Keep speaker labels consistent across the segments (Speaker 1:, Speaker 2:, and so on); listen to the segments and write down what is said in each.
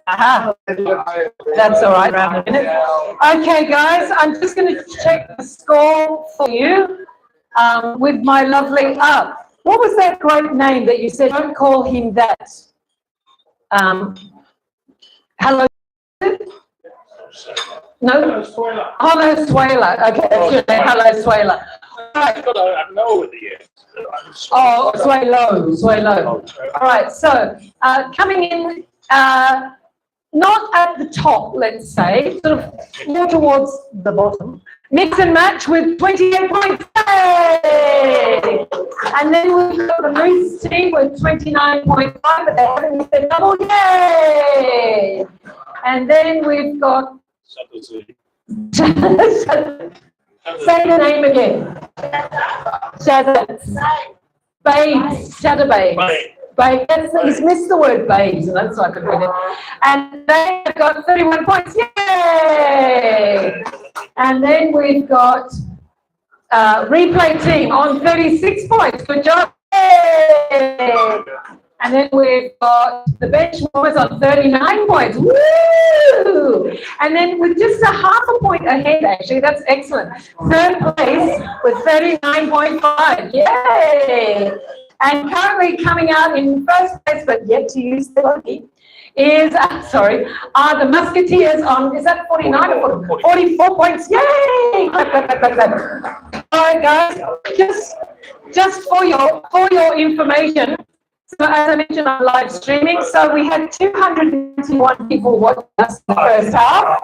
Speaker 1: Aha. That's all right. Around a minute. Okay, guys, I'm just going to check the score for you with my lovely. What was that great name that you said? Don't call him that. Hello. No? Hello, Suela. Okay, that's your name. Hello, Suela. Right. Oh, Suelo. All right, so coming in, not at the top, let's say, sort of more towards the bottom. Mix and match with 28 points. Yay! And then we've got the Moose team with 29.5, but they haven't missed a double. Yay! And then we've got. Say the name again. Babes. Babes. He's missed the word babes, and that's why I could read it. And they've got 31 points. Yay! And then we've got replay team on 36 points. Good job. Yay! And then we've got the bench warmers on 39 points. Woo! And then with just a half a point ahead, actually, that's excellent. Third place with 39.5. Yay! And currently coming out in first place, but yet to use the bogey, is, are the Musketeers on, is that 49 or 44 points? Yay! Clap, clap, clap, clap, clap. All right, guys, just for your information, so as I mentioned, I'm live streaming, so we had 291 people watching us in the first half.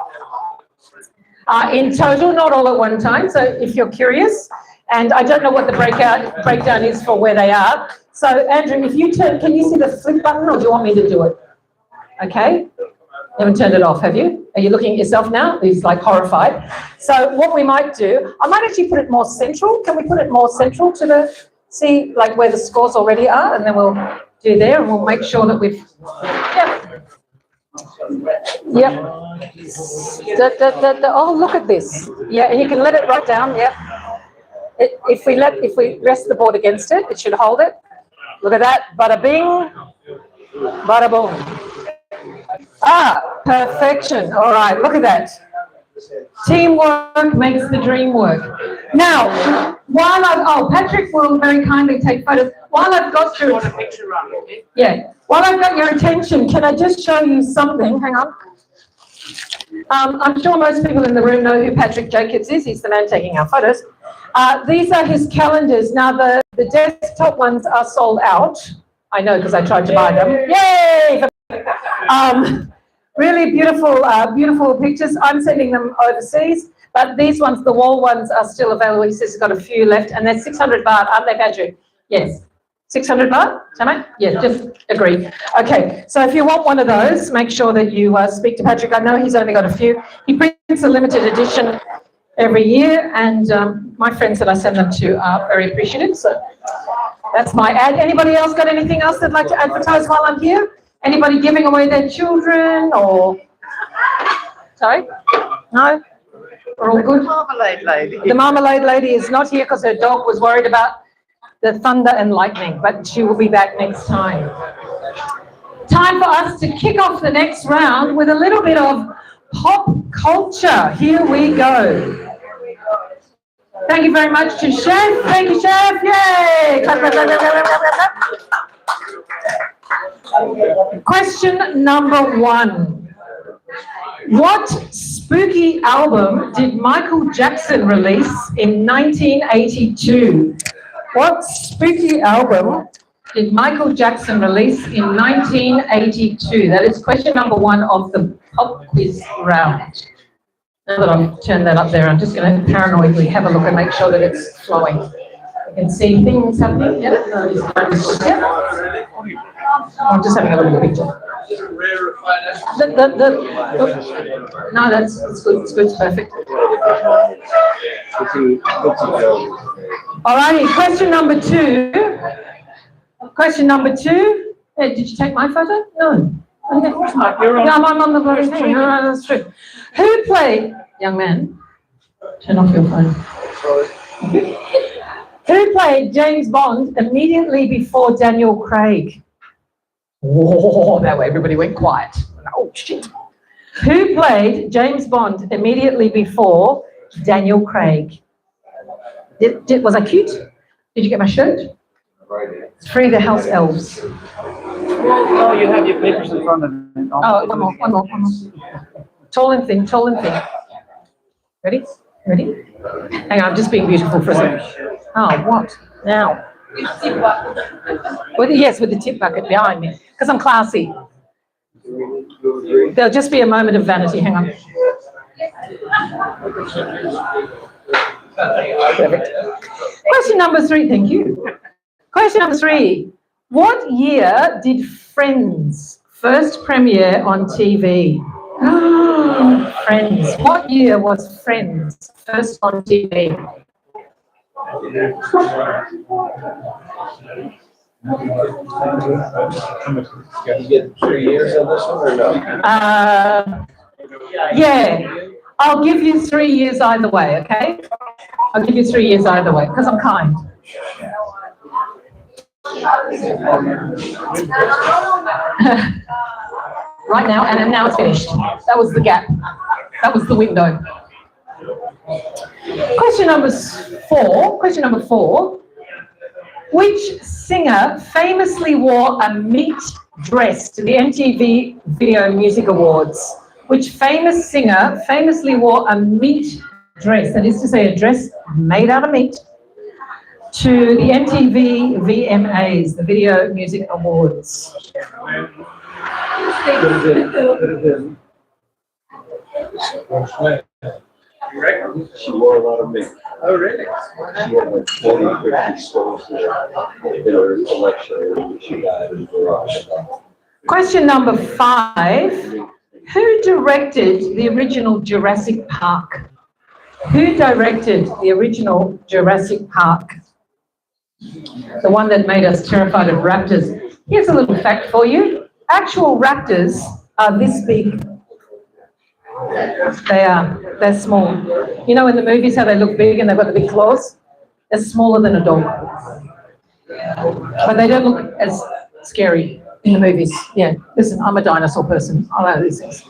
Speaker 1: In total, not all at one time, so if you're curious, and I don't know what the breakdown is for where they are. So Andrew, if you turn, can you see the flip button, or do you want me to do it? Okay, you haven't turned it off, have you? Are you looking at yourself now? He's like horrified. So what we might do, I might actually put it more central. Can we put it more central to the, see like where the scores already are, and then we'll do there, and we'll make sure that we've, yep. Oh, look at this. Yeah, you can let it right down, yep. If we rest the board against it, it should hold it. Look at that, bada bing, bada boom. Perfection. All right, look at that. Teamwork makes the dream work. Now, while Patrick will very kindly take photos. While I've got your while I've got your attention, can I just show you something? Hang on. I'm sure most people in the room know who Patrick Jacobs is. He's the man taking our photos. These are his calendars. Now, the desktop ones are sold out. I know because I tried to buy them. Yay! Really beautiful, beautiful pictures. I'm sending them overseas, but these ones, the wall ones, are still available. He says he's got a few left, and they're 600 baht, aren't they, Patrick? Yes. 600 baht? Tammy? Yeah, just agree. Okay, so if you want one of those, make sure that you speak to Patrick. I know he's only got a few. He prints a limited edition every year, and my friends that I send them to are very appreciative. So that's my ad. Anybody else got anything else they'd like to advertise while I'm here? Anybody giving away their children or? Sorry? No? We're all good? The marmalade lady. The marmalade lady is not here because her dog was worried about the thunder and lightning, but she will be back next time. Time for us to kick off the next round with a little bit of pop culture. Here we go. Thank you very much to Chef. Thank you, Chef. Yay! Clap, clap, clap, clap, clap, clap, clap. Question number 1. What spooky album did Michael Jackson release in 1982? What spooky album did Michael Jackson release in 1982? That is question number 1 of the pop quiz round. Now that I've turned that up there, I'm just going to paranoidly have a look and make sure that it's flowing. You can see things happening. Yep. Yep. I'm just having a look at the picture. No, that's good. It's good. It's perfect. Alrighty, question number 2. Question number 2. Hey, did you take my photo? No. Okay. Yeah, I'm on the bloody thing. No, that's true. Who played, young man? Turn off your phone. Who played James Bond immediately before Daniel Craig? Oh, that way everybody went quiet. Oh, shit. Who played James Bond immediately before Daniel Craig? Was I cute? Did you get my shirt? It's free the house elves.
Speaker 2: Oh, you have your papers in front of you.
Speaker 1: Oh, one more. Tall and thin. Ready? Hang on, I'm just being beautiful for a second. Oh, what? Now. With the tip bucket behind me, because I'm classy. There'll just be a moment of vanity. Hang on. Perfect. Question number 3. Thank you. Question number 3. What year did Friends first premiere on TV? Friends. What year was Friends first on TV?
Speaker 3: You get 3 years on this one or no?
Speaker 1: Yeah. I'll give you 3 years either way, okay? I'll give you 3 years either way, because I'm kind. Right now, and now it's finished. That was the gap. That was the window. Question number 4. Which singer famously wore a meat dress to the MTV Video Music Awards? Which famous singer famously wore a meat dress, that is to say a dress made out of meat, to the MTV VMAs, the Video Music Awards?
Speaker 3: She wore a lot of meat.
Speaker 2: Oh, really?
Speaker 3: She had like 40, 50 souls in her collection when she died in the garage.
Speaker 1: Question number 5. Who directed the original Jurassic Park? Who directed the original Jurassic Park? The one that made us terrified of raptors. Here's a little fact for you. Actual raptors are this big. They're small. You know in the movies how they look big and they've got the big claws? They're smaller than a dog. But they don't look as scary in the movies. Yeah, listen, I'm a dinosaur person. I know these things.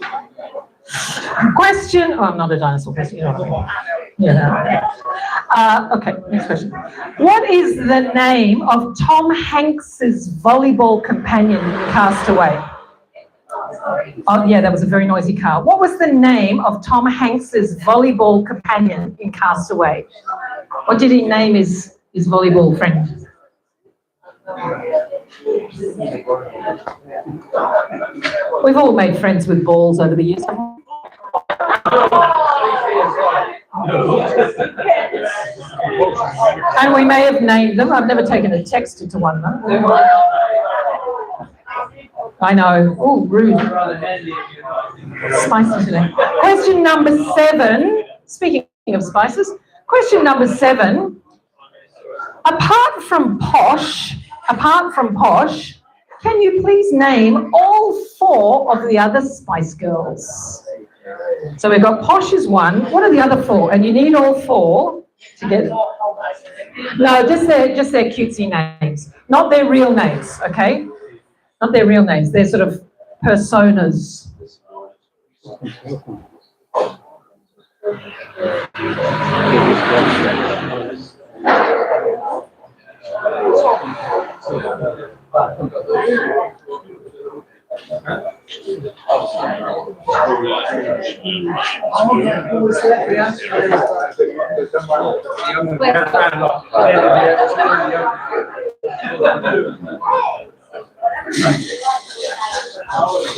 Speaker 1: I'm not a dinosaur person. You know what I mean. Okay, next question. What is the name of Tom Hanks's volleyball companion in Castaway? Oh, yeah, that was a very noisy car. What was the name of Tom Hanks's volleyball companion in Castaway? What did he name his volleyball friend? We've all made friends with balls over the years. And we may have named them. I've never taken a text to one, though. I know. Oh, rude. Spicy today. Question number 7. Speaking of spices, question number 7. Apart from posh, can you please name all 4 of the other Spice Girls? So we've got posh is 1. What are the other 4? And you need all 4 to get. No, just their cutesy names, not their real names. Okay. Not their real names, they're sort of personas.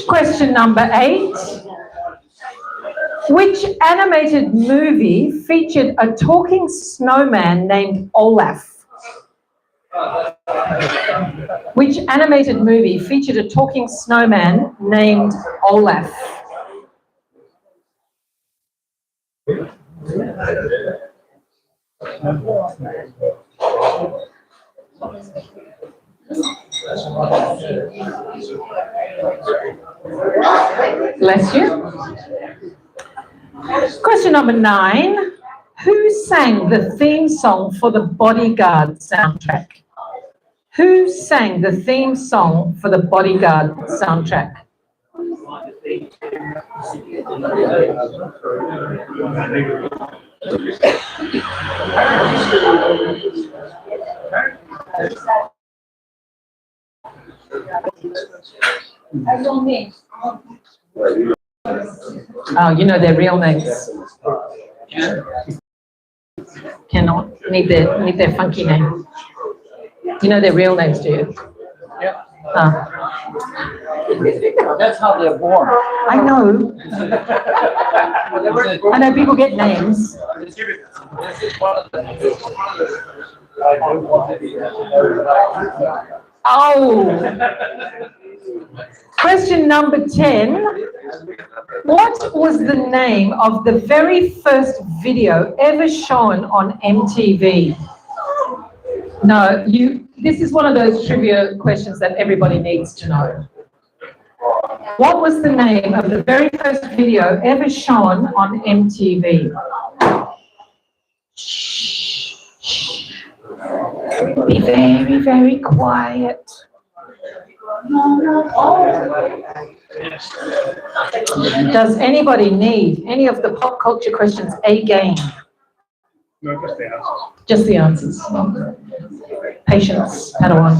Speaker 1: Question number 8. Which animated movie featured a talking snowman named Olaf? Which animated movie featured a talking snowman named Olaf? Bless you. Question number 9. Who sang the theme song for the Bodyguard soundtrack? Who sang the theme song for the Bodyguard soundtrack? Oh, you know their real names. Cannot need their funky name. You know their real names, do you?
Speaker 2: Yeah.
Speaker 1: That's how they're born. I know. I know people get names. Oh. Question number 10. What was the name of the very first video ever shown on MTV? No, this is one of those trivia questions that everybody needs to know. What was the name of the very first video ever shown on MTV? Be very, very quiet. Does anybody need any of the pop culture questions again?
Speaker 4: No, just the answers.
Speaker 1: Just the answers. Patience, Padawan.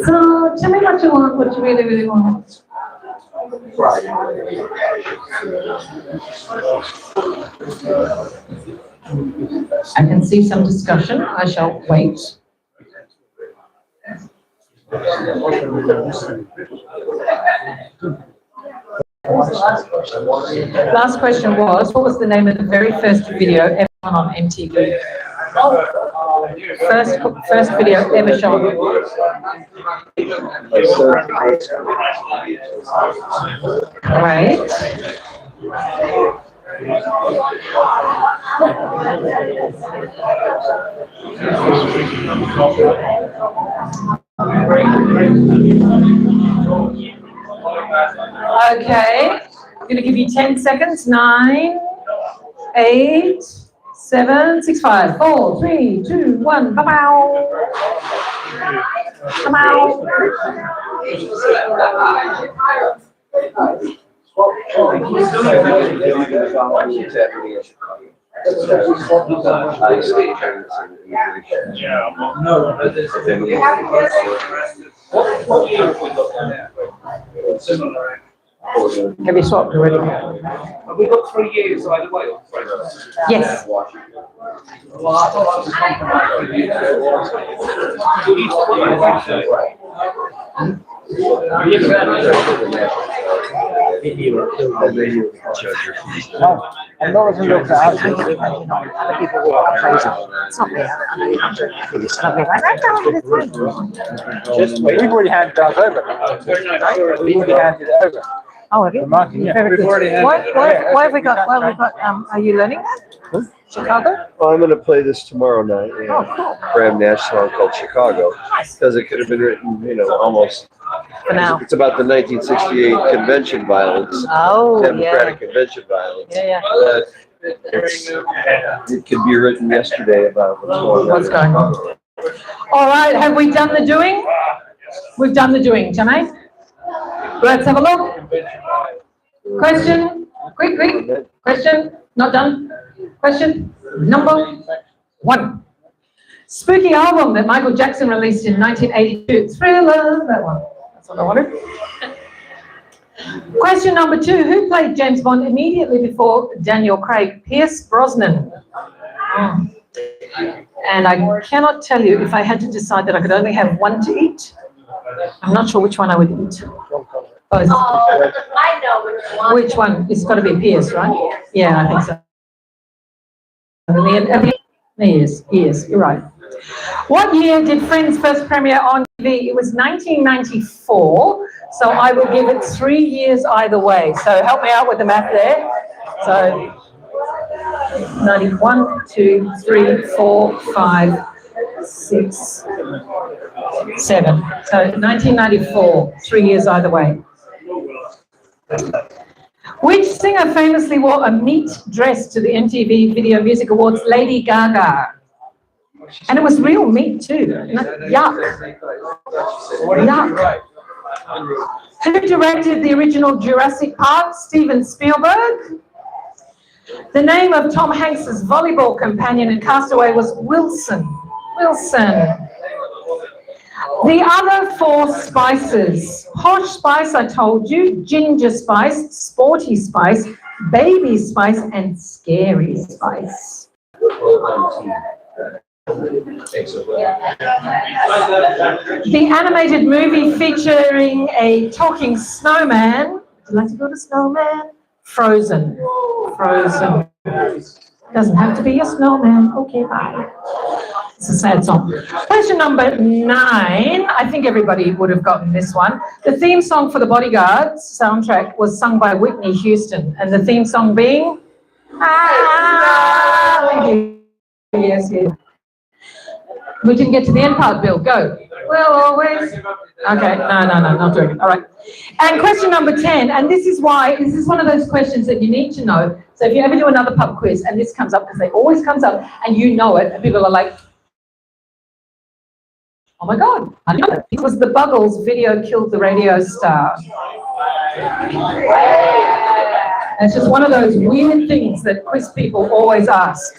Speaker 1: So tell me what you want, what you really, really want. I can see some discussion. I shall wait. Last question was, what was the name of the very first video ever on MTV? First video ever shown. Right. Okay, I'm going to give you 10 seconds. 9, 8, 7, 6, 5, 4, 3, 2, 1. Come out. Come out. Have you swapped already?
Speaker 2: Have we got 3 years either way?
Speaker 1: Yes.
Speaker 2: I'm not even looking at it. Other people will appraise it.
Speaker 5: It's not me. I'll be like, I don't know.
Speaker 2: Just wait. We've already handed ours over. We've already handed it over.
Speaker 5: Oh, have you?
Speaker 2: Yeah,
Speaker 5: Very
Speaker 2: we've
Speaker 5: good.
Speaker 2: already had
Speaker 5: Why have we got, are you learning that? Chicago?
Speaker 3: Well, I'm going to play this tomorrow night. Yeah.
Speaker 5: Oh, cool.
Speaker 3: Graham Nash song called Chicago.
Speaker 5: Nice.
Speaker 3: Because it could have been written, almost.
Speaker 5: For now.
Speaker 3: It's about the 1968 convention violence.
Speaker 5: Oh,
Speaker 3: Democratic
Speaker 5: yeah.
Speaker 3: convention violence.
Speaker 5: Yeah,
Speaker 3: It could be written yesterday about
Speaker 1: What's going on? All right, have we done the doing? We've done the doing, Jamie. Let's have a look. Question, quick. Question, not done. Question number 1. Spooky album that Michael Jackson released in 1982. Thriller, that one. That's what I wanted. Question number 2. Who played James Bond immediately before Daniel Craig? Pierce Brosnan. And I cannot tell you, if I had to decide that I could only have one to eat, I'm not sure which one I would eat.
Speaker 6: I know which one.
Speaker 1: Which one? It's got to be Pierce, right? Yeah, I think so. Yes, you're right. What year did Friends first premiere on TV? It was 1994, so I will give it 3 years either way. So help me out with the math there. So 91, 2, 3, 4, 5, 6, 7. So 1994, 3 years either way. Which singer famously wore a meat dress to the MTV Video Music Awards? Lady Gaga. And it was real meat too. Yuck. Yuck. Who directed the original Jurassic Park? Steven Spielberg. The name of Tom Hanks's volleyball companion in Castaway was Wilson. Wilson. The other four spices. Posh spice, I told you. Ginger spice, sporty spice, baby spice, and scary spice. The animated movie featuring a talking snowman. Would you like to build a snowman? Frozen. Frozen. Doesn't have to be a snowman. Okay, bye. It's a sad song. Question number 9. I think everybody would have gotten this one. The theme song for the Bodyguards soundtrack was sung by Whitney Houston, and the theme song being. Yes, yes. We didn't get to the end part, Bill. Go. Well, always. Okay, no, not doing it. All right. And question number 10, and this is why, this is one of those questions that you need to know. So if you ever do another pub quiz, and this comes up, because it always comes up, and you know it, and people are like, oh my God, I know it. It was the Buggles video killed the radio star. And it's just one of those weird things that quiz people always ask.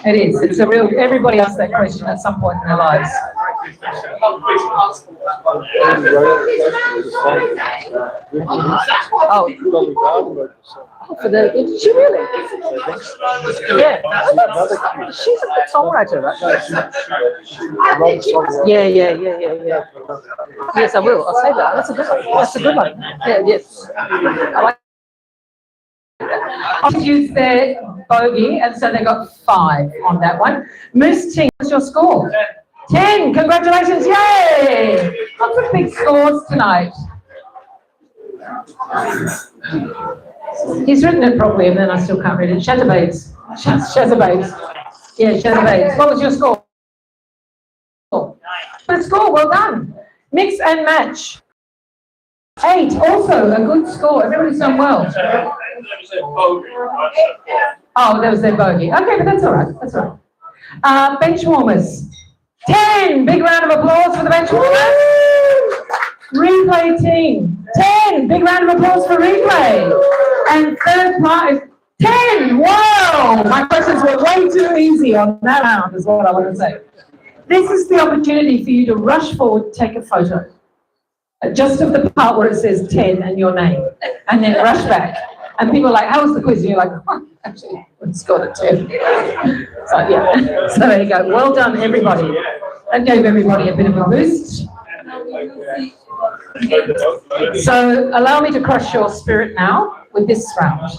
Speaker 1: It is. It's a real. Everybody asks that question at some point in their lives. Oh, for the. Did she really? Yeah. She's a good songwriter, right? Yeah. Yes, I will. I'll say that. That's a good one. That's a good one. Yeah. Yes. I like. I'll use their bogey, and so they got 5 on that one. Moose Ting, what's your score? 10. Congratulations! Yay! Lots of big scores tonight. He's written it properly, and then I still can't read it. Shazabades. Shazabades. Yeah, Shazabades. What was your score? Good score. Well done. Mix and match. 8. Also a good score. Everybody's done well. Oh, that was their bogey. Okay, but that's all right. That's all right. Bench warmers. 10. Big round of applause for the bench warmers. Replay team. 10. Big round of applause for replay. And third prize. 10. Wow. My questions were way too easy on that round, is what I want to say. This is the opportunity for you to rush forward, take a photo. Just of the part where it says 10 and your name, and then rush back. And people are like, how was the quiz? And you're like, oh, actually, we scored a 10. So, yeah. So there you go. Well done, everybody. That gave everybody a bit of a boost. So allow me to crush your spirit now with this round.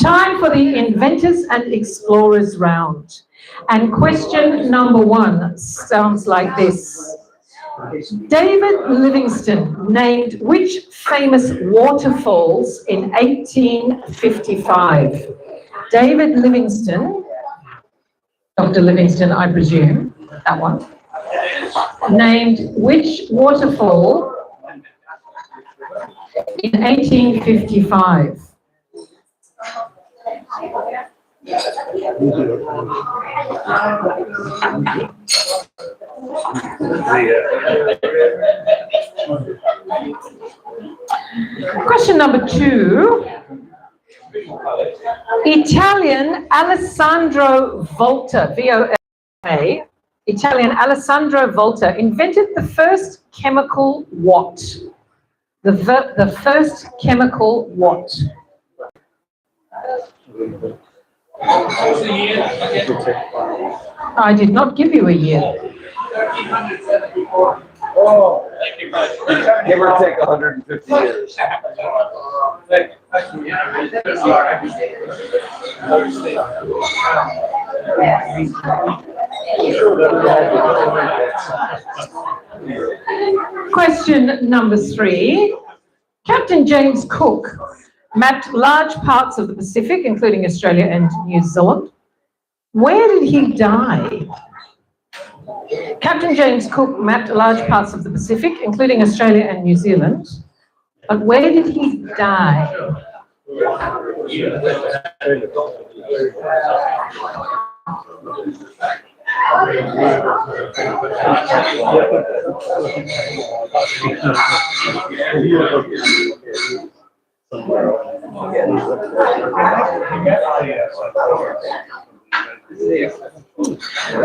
Speaker 1: Time for the Inventors and Explorers round. And question number 1 sounds like this. David Livingstone named which famous waterfalls in 1855? David Livingstone, Dr. Livingstone, I presume, that one, named which waterfall in 1855? Question number 2. Italian Alessandro Volta, V-O-L-A, Italian Alessandro Volta invented the first chemical what? The first chemical what? I did not give you a year.
Speaker 3: Oh, give or take 150 years.
Speaker 1: Question number 3. Captain James Cook mapped large parts of the Pacific, including Australia and New Zealand. Where did he die? Captain James Cook mapped large parts of the Pacific, including Australia and New Zealand. But where did he die?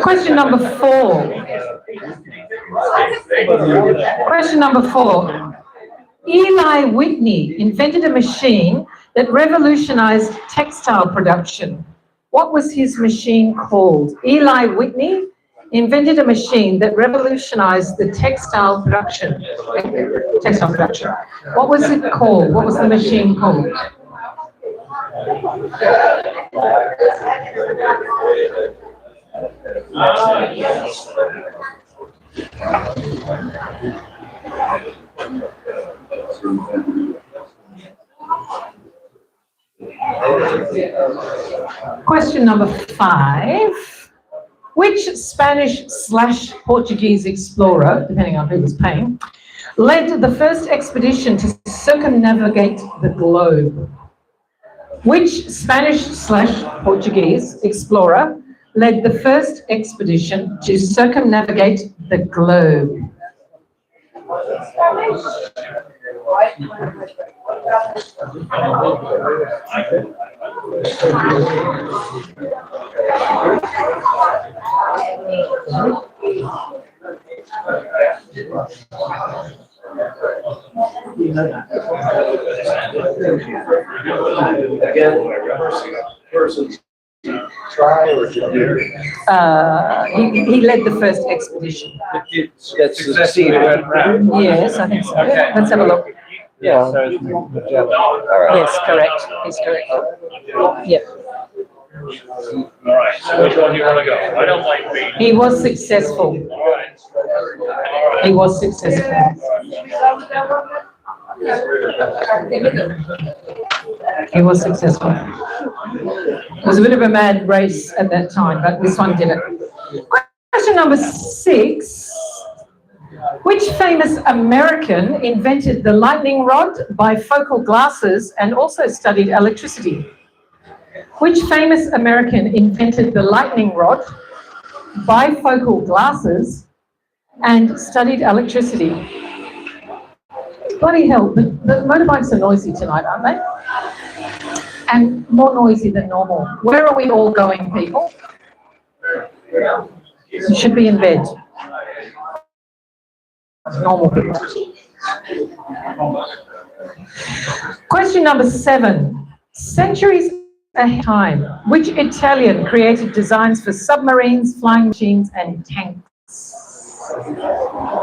Speaker 1: Question number 4. Question number 4. Eli Whitney invented a machine that revolutionized textile production. What was his machine called? Eli Whitney invented a machine that revolutionized the textile production. What was it called? What was the machine called? Question number 5. Which Spanish/Portuguese explorer, depending on who was paying, led the first expedition to circumnavigate the globe? Which Spanish/Portuguese explorer led the first expedition to circumnavigate the globe? He led the first expedition.
Speaker 2: That's the seed, right?
Speaker 1: Yes, I think so. Okay. Let's have a look.
Speaker 2: Yeah.
Speaker 3: All right.
Speaker 1: Yes, correct. He's correct. Yep.
Speaker 4: All right, so which one do you want to go? I don't like being.
Speaker 1: He was successful. He was successful. He was successful. It was a bit of a mad race at that time, but this one did it. Question number 6. Which famous American invented the lightning rod, bifocal glasses, and also studied electricity? Which famous American invented the lightning rod, bifocal glasses, and studied electricity? Bloody hell, the motorbikes are noisy tonight, aren't they? And more noisy than normal. Where are we all going, people? You should be in bed. Normal people. Question number 7. Centuries ahead of time, which Italian created designs for submarines, flying machines, and tanks?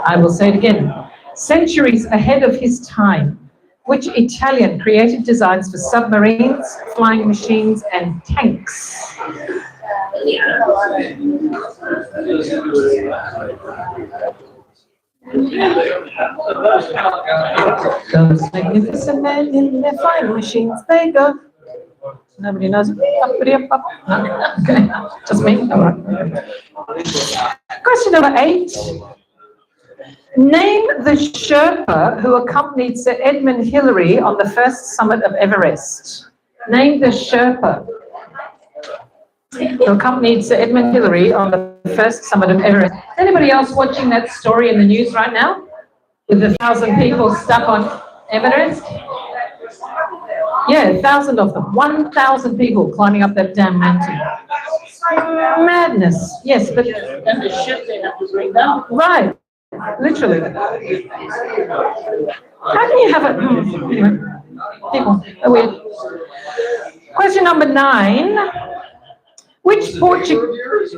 Speaker 1: I will say it again. Centuries ahead of his time, which Italian created designs for submarines, flying machines, and tanks? Those magnificent men in their flying machines, they go. Nobody knows it? No? Okay, just me? All right. Question number 8. Name the Sherpa who accompanied Sir Edmund Hillary on the first summit of Everest. Name the Sherpa who accompanied Sir Edmund Hillary on the first summit of Everest. Is anybody else watching that story in the news right now? With 1,000 people stuck on Everest? Yeah, 1,000 of them. 1,000 people climbing up that damn mountain. Madness. Yes, but... And the ship they have to bring down. Right. Literally. How can you have it? Anyway, people are weird. Question number 9. Which Portuguese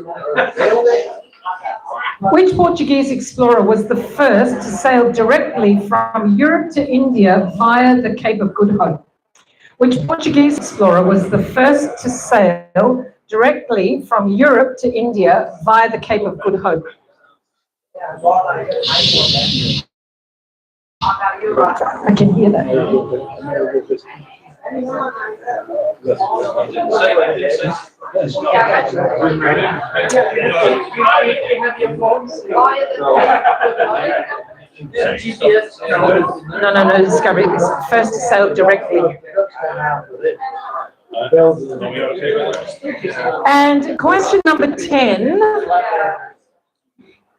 Speaker 1: explorer was the first to sail directly from Europe to India via the Cape of Good Hope? Which Portuguese explorer was the first to sail directly from Europe to India via the Cape of Good Hope? I can hear that. No, discovery. It was first to sail directly. And question number 10.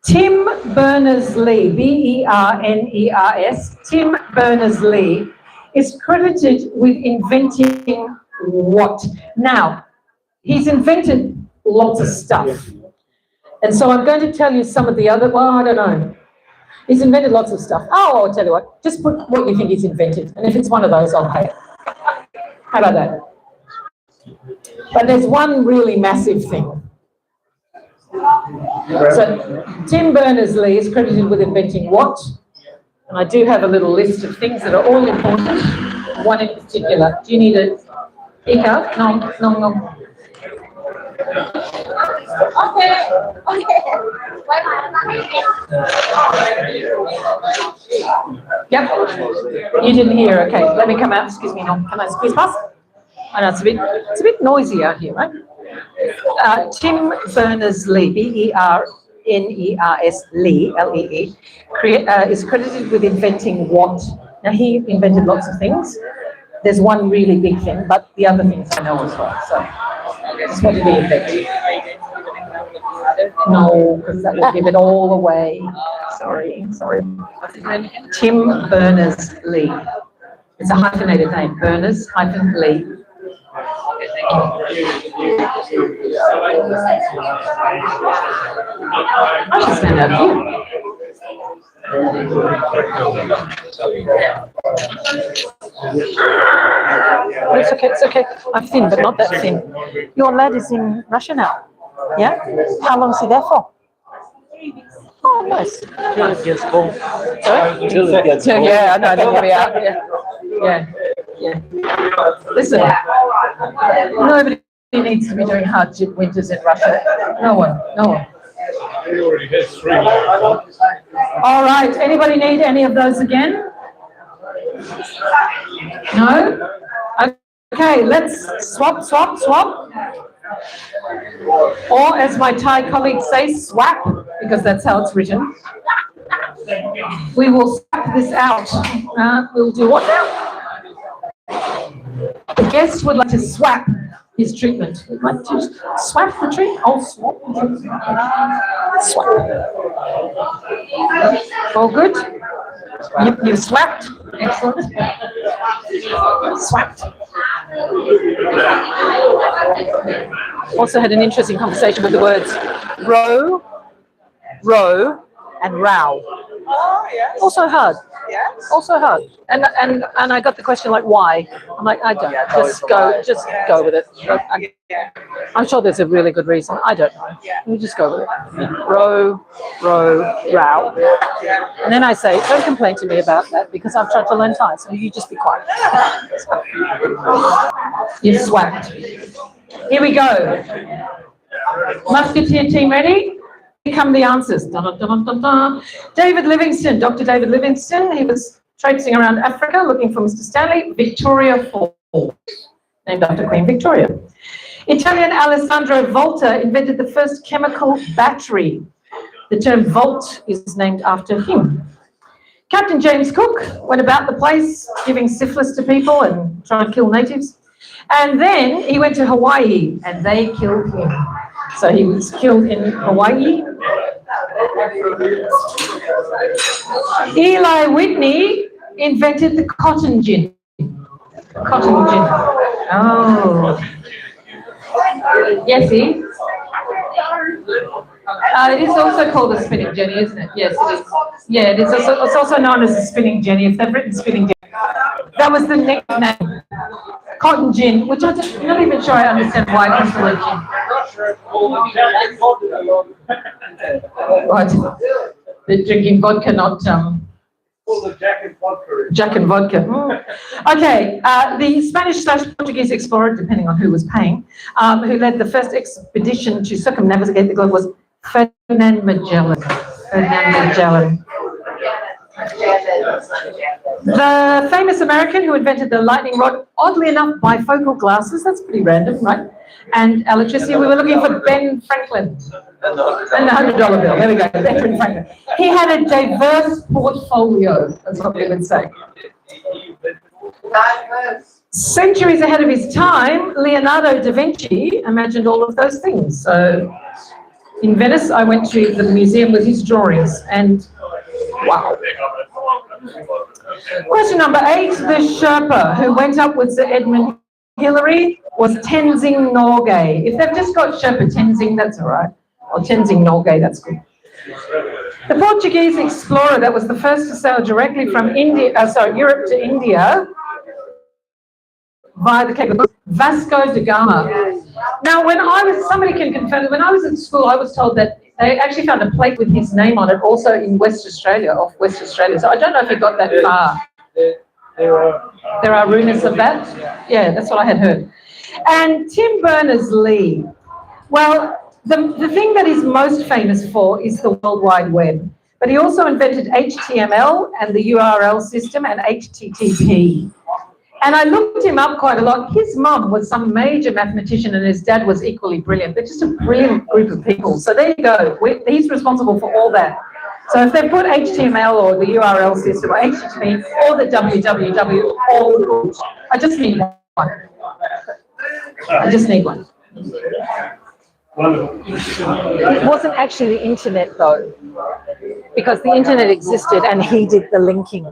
Speaker 1: Tim Berners-Lee, B-E-R-N-E-R-S, Tim Berners-Lee is credited with inventing what? Now, he's invented lots of stuff. And so I'm going to tell you some of the other, well, I don't know. He's invented lots of stuff. Oh, I'll tell you what, just put what you think he's invented. And if it's one of those, I'll pay it. How about that? But there's one really massive thing. So Tim Berners-Lee is credited with inventing what? And I do have a little list of things that are all important. One in particular. Do you need a e-card? No. Yep. You didn't hear. Okay. Let me come out. Excuse me. No. Can I squeeze past? I know it's a bit noisy out here, right? Tim Berners-Lee, B-E-R-N-E-R-S, Lee, L-E-E, is credited with inventing what? Now, he invented lots of things. There's one really big thing, but the other things I know as well. So, just what did he invent? No, because that will give it all away. Sorry. Tim Berners-Lee. It's a hyphenated name. Berners-Lee. I should stand out here. It's okay. I'm thin, but not that thin. Your lad is in Russia now. Yeah? How long is he there for? Oh, nice.
Speaker 2: Till it gets cold.
Speaker 1: Sorry?
Speaker 2: Till it gets cold.
Speaker 1: Yeah, I know, then we'll be out. Yeah. Listen, nobody needs to be doing hardship winters in Russia. No one.
Speaker 4: We already had 3.
Speaker 1: All right, anybody need any of those again? No? Okay, let's swap. Or as my Thai colleagues say, swap, because that's how it's written. We will swap this out. We'll do what now? The guest would like to swap his treatment. Would like to swap the treatment? I'll swap the treatment. Swap. All good? You've swapped? Excellent. Swapped. Also had an interesting conversation with the words row, and row.
Speaker 5: Oh, yes.
Speaker 1: Also hard.
Speaker 5: Yes.
Speaker 1: Also hard. And I got the question like, why? I'm like, I don't know. Just go with it. I'm sure there's a really good reason. I don't know. We just go with it. Row, row. And then I say, don't complain to me about that because I've tried to learn Thai, so you just be quiet. You swapped. Here we go. Musketeer team ready? Here come the answers. Dun, dun, dun, dun, dun. David Livingstone, Dr. David Livingstone, he was traipsing around Africa looking for Mr. Stanley. Victoria Falls, named after Queen Victoria. Italian Alessandro Volta invented the first chemical battery. The term volt is named after him. Captain James Cook went about the place giving syphilis to people and trying to kill natives. And then he went to Hawaii and they killed him. So he was killed in Hawaii. Eli Whitney invented the cotton gin. Cotton gin. Oh. Yes, see? It is also called a spinning jenny, isn't it? Yes, it is. Yeah, it is. It's also known as a spinning jenny. If they've written spinning jenny, that was the nickname. Cotton gin, which I'm not even sure I understand why it's called gin. Right. They're drinking vodka, not Jack and vodka. Okay, the Spanish/Portuguese explorer, depending on who was paying, who led the first expedition to circumnavigate the globe was Ferdinand Magellan. The famous American who invented the lightning rod, oddly enough, bifocal glasses. That's pretty random, right? And electricity. We were looking for Ben Franklin. And the $100 bill. There we go. Ben Franklin. He had a diverse portfolio. That's what we would say. Centuries ahead of his time, Leonardo da Vinci imagined all of those things. So in Venice, I went to the museum with his drawings, and wow. Question number 8, the Sherpa who went up with Sir Edmund Hillary was Tenzing Norgay. If they've just got Sherpa Tenzing, that's all right. Or Tenzing Norgay, that's good. The Portuguese explorer that was the first to sail directly from Europe to India via the Cape of Good, Vasco da Gama. Now, somebody can confirm that when I was in school, I was told that they actually found a plate with his name on it also in West Australia, off West Australia. So I don't know if he got that far. There are rumours of that? Yeah, that's what I had heard. And Tim Berners-Lee. Well, the thing that he's most famous for is the World Wide Web. But he also invented HTML and the URL system and HTTP. And I looked him up quite a lot. His mum was some major mathematician and his dad was equally brilliant. They're just a brilliant group of people. So there you go. He's responsible for all that. So if they put HTML or the URL system or HTTP or the www, all good. I just need one. I just need one.
Speaker 5: It wasn't actually the internet though, because the internet existed and he did the linking.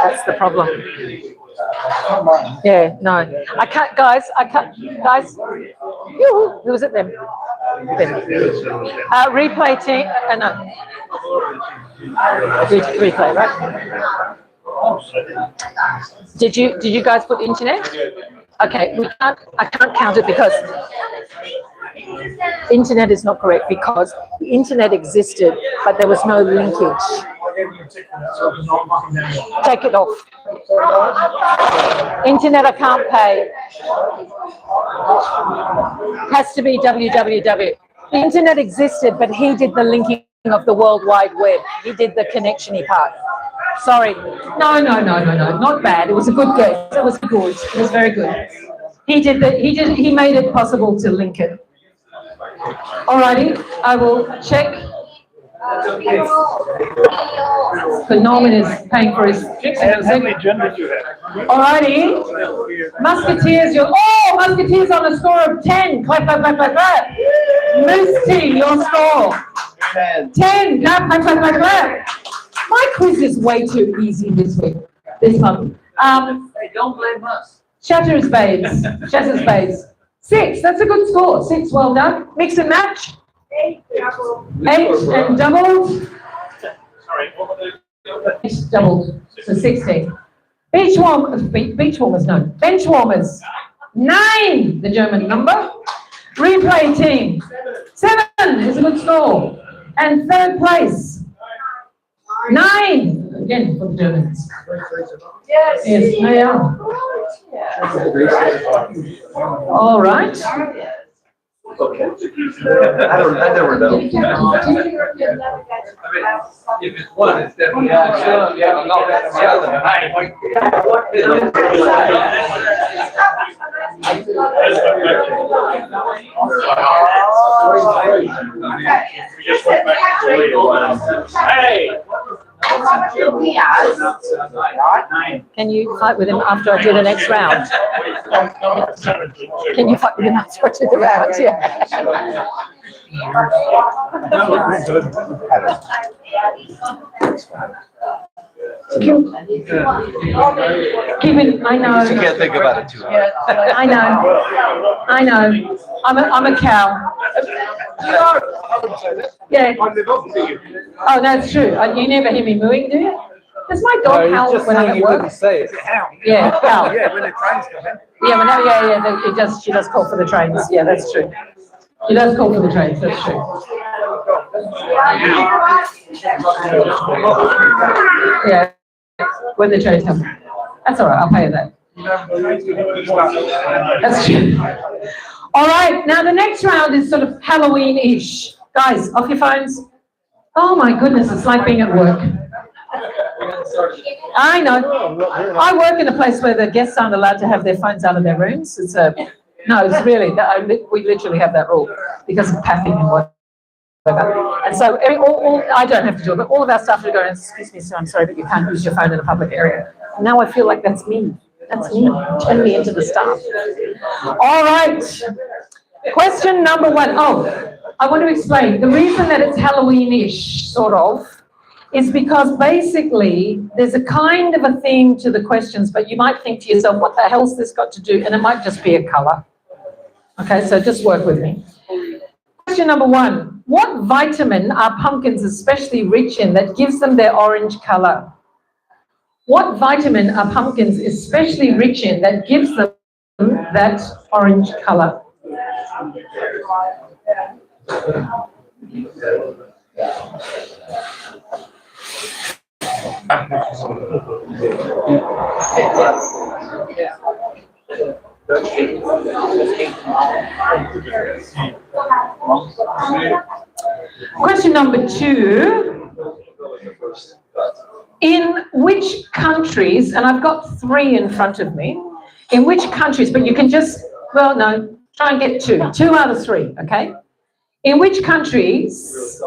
Speaker 5: That's the problem. Yeah, no. I can't, guys. Yoo-hoo, who was it then? Replay team. No. Replay, right? Did you guys put internet? Okay, I can't count it because internet is not correct because the internet existed, but there was no linkage. Take it off. Internet I can't pay. Has to be www. The internet existed, but he did the linking of the World Wide Web. He did the connection-y part. Sorry.
Speaker 1: No, not bad. It was a good guess. It was good. It was very good. He made it possible to link it. Alrighty, I will check. But Norman is paying for his drinks.
Speaker 4: How many genders you have?
Speaker 1: Alrighty. Musketeers, Musketeers on a score of 10. Clap, clap, clap, clap, clap. Moose team, your score. 10. Clap, clap, clap, clap, clap. My quiz is way too easy this week. This month.
Speaker 4: Hey, don't blame us.
Speaker 1: Shatter's Babes. 6. That's a good score. 6. Well done. Mix and match. 8 and doubled.
Speaker 4: Sorry.
Speaker 1: 8 doubled. So 16. Beach warmers, no. Bench warmers. 9. The German number. Replay team. 7 is a good score. And 3rd place. 9. Again for the Germans. Yes, they are. All right.
Speaker 3: Okay. I never know. If it's one, it's definitely.
Speaker 4: Hey!
Speaker 5: Can you fight with him after I do the next round? Can you fight with him after I do the round? Yeah.
Speaker 1: Kevin, I know.
Speaker 3: You can't think about it too hard.
Speaker 1: I know. I'm a cow. Yeah. Oh, that's true. You never hear me mooing, do you? Does my dog howl when I'm at work?
Speaker 2: Say it.
Speaker 1: Yeah, howl.
Speaker 2: Yeah, when the trains come in.
Speaker 1: Yeah, she does call for the trains. Yeah, that's true. She does call for the trains. That's true. Yeah, when the trains come. That's all right. I'll pay you that. That's true. All right. Now the next round is sort of Halloween-ish. Guys, off your phones. Oh my goodness, it's like being at work. I know. I work in a place where the guests aren't allowed to have their phones out of their rooms. It's really, we literally have that rule because of pathing and whatever. And so I don't have to do it, but all of our staff are going, excuse me, sir, I'm sorry, but you can't use your phone in a public area. And now I feel like that's me. That's me. Turn me into the staff. All right. Question number 1. Oh, I want to explain. The reason that it's Halloween-ish, sort of, is because basically there's a kind of a theme to the questions, but you might think to yourself, what the hell's this got to do? And it might just be a colour. Okay, so just work with me. Question number 1. What vitamin are pumpkins especially rich in that gives them their orange colour? What vitamin are pumpkins especially rich in that gives them that orange colour? Question number 2. In which countries, and I've got 3 in front of me, in which countries, but you can just, well, no, try and get 2. 2 out of 3, okay? In which countries,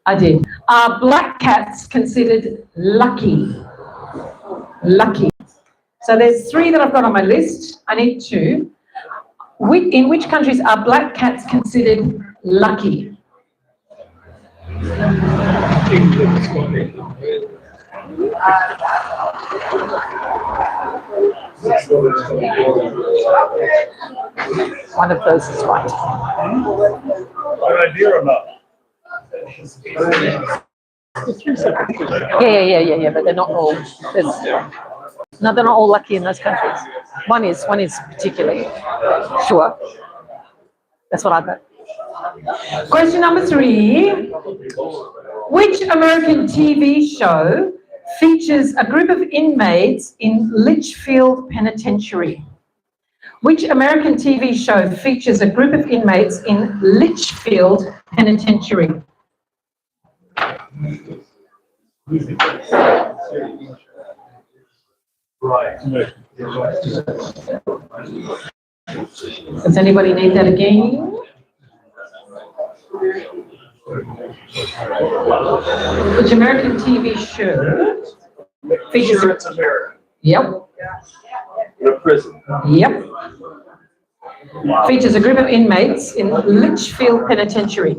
Speaker 1: I did, are black cats considered lucky? Lucky. So there's 3 that I've got on my list. I need 2. In which countries are black cats considered lucky? One of those is right.
Speaker 4: Good idea or not?
Speaker 5: Yeah, but they're not all. No, they're not all lucky in those countries. One is particularly sure. That's what I bet.
Speaker 1: Question number 3. Which American TV show features a group of inmates in Litchfield Penitentiary? Which American TV show features a group of inmates in Litchfield Penitentiary? Does anybody need that again? Which American TV show features?
Speaker 4: It's American.
Speaker 1: Yep.
Speaker 3: In a prison.
Speaker 1: Yep. Features a group of inmates in Litchfield Penitentiary.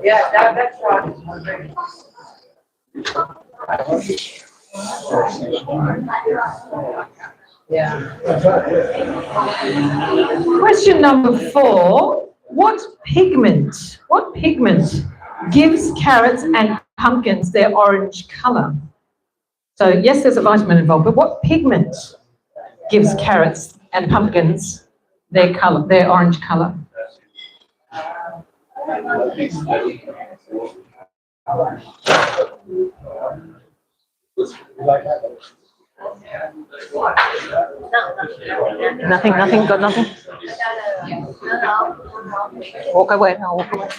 Speaker 6: Yeah, that's right. Yeah.
Speaker 1: Question number 4. What pigment gives carrots and pumpkins their orange colour? So yes, there's a vitamin involved, but what pigment gives carrots and pumpkins their colour, their orange colour?
Speaker 5: Nothing, got nothing? Walk away, I'll walk away.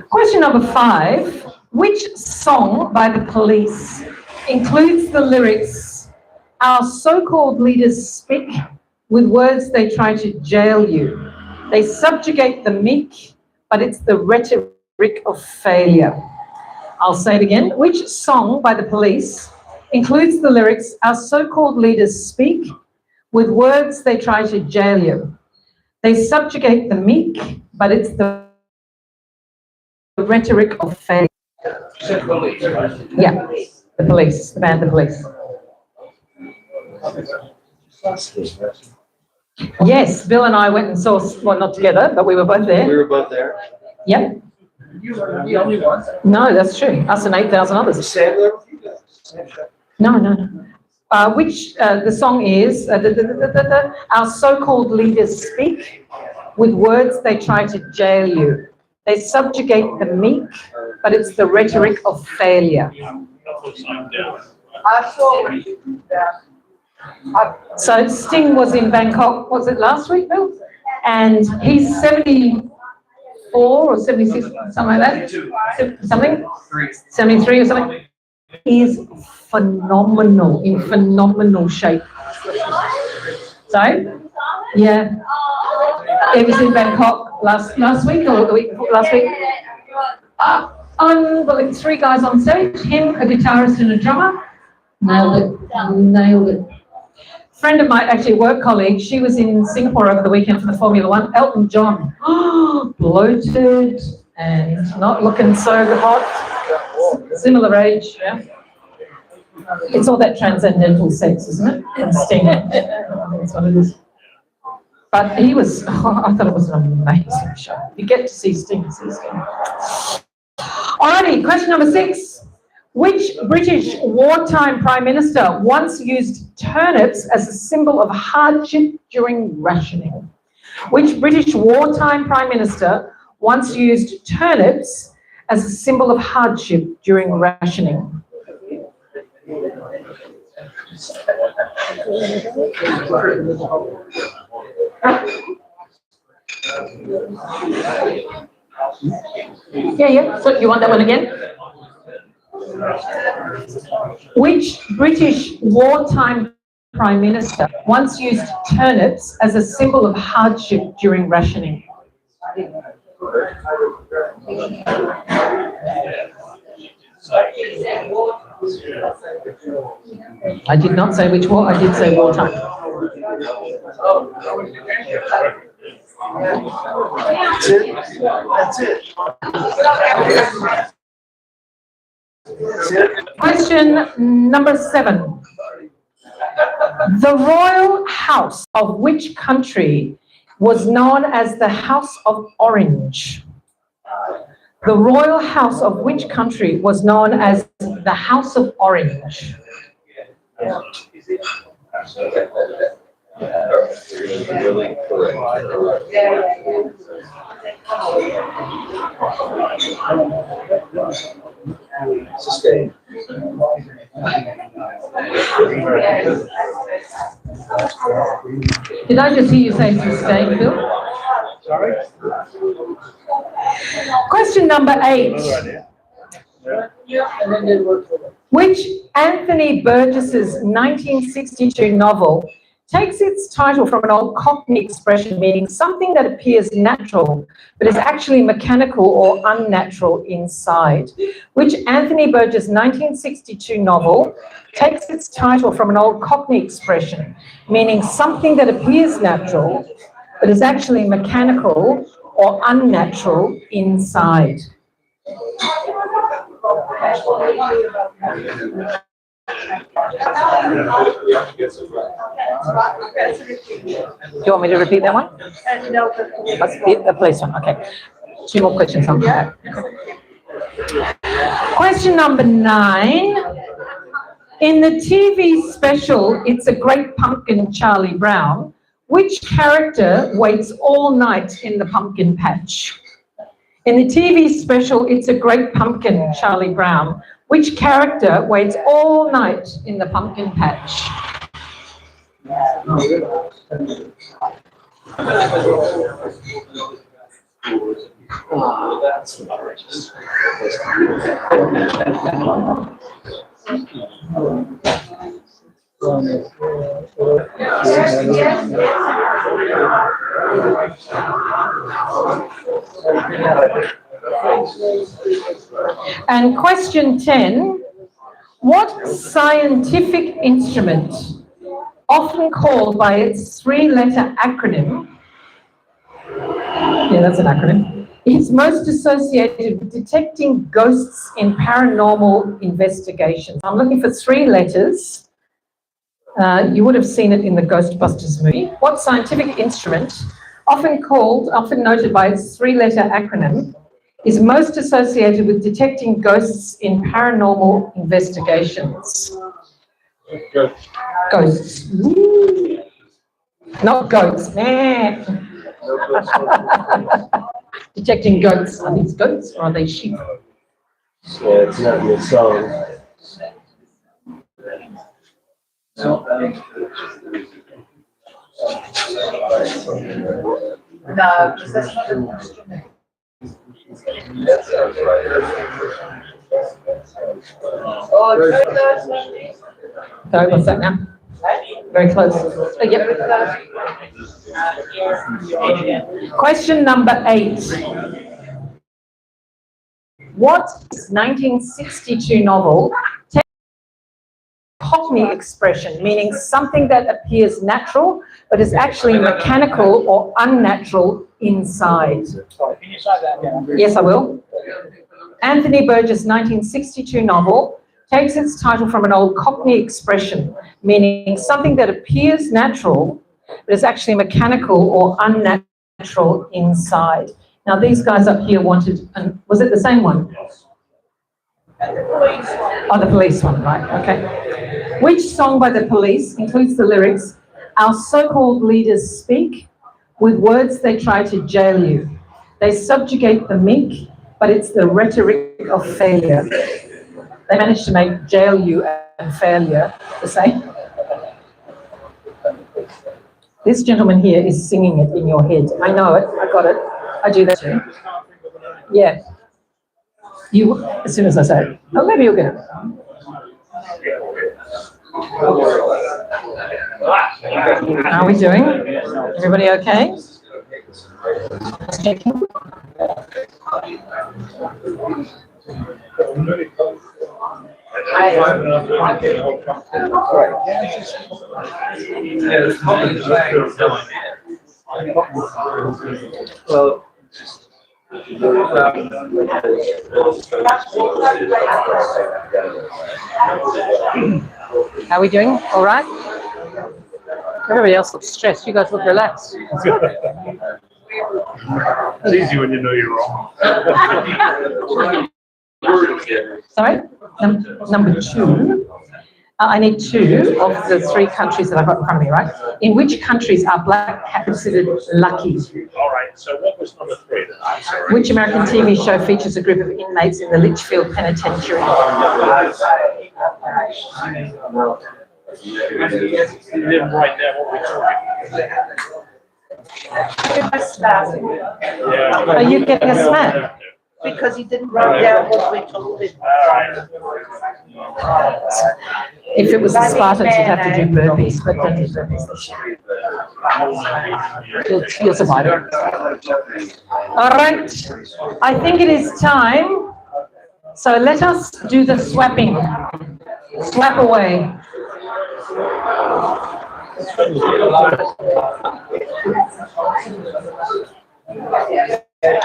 Speaker 1: Question number 5. Which song by the Police includes the lyrics, "Our so-called leaders speak with words they try to jail you. They subjugate the meek, but it's the rhetoric of failure"? I'll say it again. Which song by the Police includes the lyrics, "Our so-called leaders speak with words they try to jail you. They subjugate the meek, but it's the rhetoric of failure"? Yeah, the Police, the band The Police. Yes, Bill and I went and saw, well, not together, but we were both there.
Speaker 3: We were both there.
Speaker 1: Yep.
Speaker 4: You were the only one.
Speaker 1: No, that's true. Us and 8,000 others.
Speaker 3: Sam there with you guys?
Speaker 1: No. The song is, "Our so-called leaders speak with words they try to jail you. They subjugate the meek, but it's the rhetoric of failure."
Speaker 6: I saw that.
Speaker 1: So Sting was in Bangkok, was it last week, Bill? And he's 70, or 76, something like that, something, 73 or something, is phenomenal, in phenomenal shape. So, yeah. It was in Bangkok last week or the week before last week. Unbelievable. 3 guys on stage, him, a guitarist and a drummer. Nailed it. Friend of mine, actually a work colleague, she was in Singapore over the weekend for the Formula One. Elton John, bloated and not looking so hot. Similar age, yeah. It's all that transcendental sex, isn't it? And Sting. I think that's what it is. But he was, I thought it was an amazing show. You get to see Sting. Alrighty, question number 6. Which British wartime Prime Minister once used turnips as a symbol of hardship during rationing? Which British wartime Prime Minister once used turnips as a symbol of hardship during rationing? Yeah. So you want that one again? Which British wartime Prime Minister once used turnips as a symbol of hardship during rationing? I did not say which war, I did say wartime.
Speaker 2: That's it.
Speaker 1: Question number 7. The royal house of which country was known as the House of Orange? The royal house of which country was known as the House of Orange?
Speaker 3: Really correct. Sustain.
Speaker 1: Did I just hear you say sustain, Bill?
Speaker 2: Sorry?
Speaker 1: Question number 8. Which Anthony Burgess's 1962 novel takes its title from an old Cockney expression meaning something that appears natural but is actually mechanical or unnatural inside? Which Anthony Burgess 1962 novel takes its title from an old Cockney expression meaning something that appears natural but is actually mechanical or unnatural inside? Do you want me to repeat that one?
Speaker 6: No.
Speaker 1: Let's repeat the police one. Okay. 2 more questions on that. Question number 9. In the TV special, It's a Great Pumpkin, Charlie Brown, which character waits all night in the pumpkin patch? In the TV special, It's a Great Pumpkin, Charlie Brown, which character waits all night in the pumpkin patch? And question 10, what scientific instrument, often called by its 3-letter acronym, yeah, that's an acronym, is most associated with detecting ghosts in paranormal investigations? I'm looking for 3 letters. You would have seen it in the Ghostbusters movie. What scientific instrument, often noted by its 3-letter acronym, is most associated with detecting ghosts in paranormal investigations? Ghosts. Ooh. Not goats. Nah. Detecting goats. Are these goats or are they sheep?
Speaker 3: Yeah, it's not your song.
Speaker 6: No, because that's not an instrument.
Speaker 3: That sounds right.
Speaker 6: Oh, very close, Wendy.
Speaker 5: Sorry, what's that now? Very close. Yep. Question number 8. What 1962 novel takes Cockney expression, meaning something that appears natural but is actually mechanical or unnatural inside?
Speaker 2: Sorry, can you say that again?
Speaker 5: Yes, I will. Anthony Burgess' 1962 novel takes its title from an old Cockney expression, meaning something that appears natural but is actually mechanical or unnatural inside. Now, these guys up here wanted, and was it the same one? Oh, the Police one, right, okay. Which song by the Police includes the lyrics, "Our so-called leaders speak, with words they try to jail you. They subjugate the meek, but it's the rhetoric of failure." They managed to make jail you and failure the same. This gentleman here is singing it in your head. I know it, I got it. I do that too. Yeah. You, as soon as I say it. Oh, maybe you'll get it. How are we doing? Everybody okay? Checking.
Speaker 3: Well,
Speaker 5: How are we doing? All right? Everybody else looks stressed. You guys look relaxed.
Speaker 4: It's easy when you know you're wrong.
Speaker 5: Sorry? Number 2. I need 2 of the 3 countries that I've got in front of me, right? In which countries are black cats considered lucky?
Speaker 4: All right, so what was number 3 then? I'm sorry.
Speaker 5: Which American TV show features a group of inmates in the Litchfield Penitentiary?
Speaker 4: You didn't write down what we're talking about.
Speaker 5: Are you getting a smack?
Speaker 6: Because he didn't write down what we told him.
Speaker 5: If it was the Spartans, you'd have to do burpees, but don't do burpees this year. You'll survive it. All right, I think it is time. So let us do the swapping. Swap away.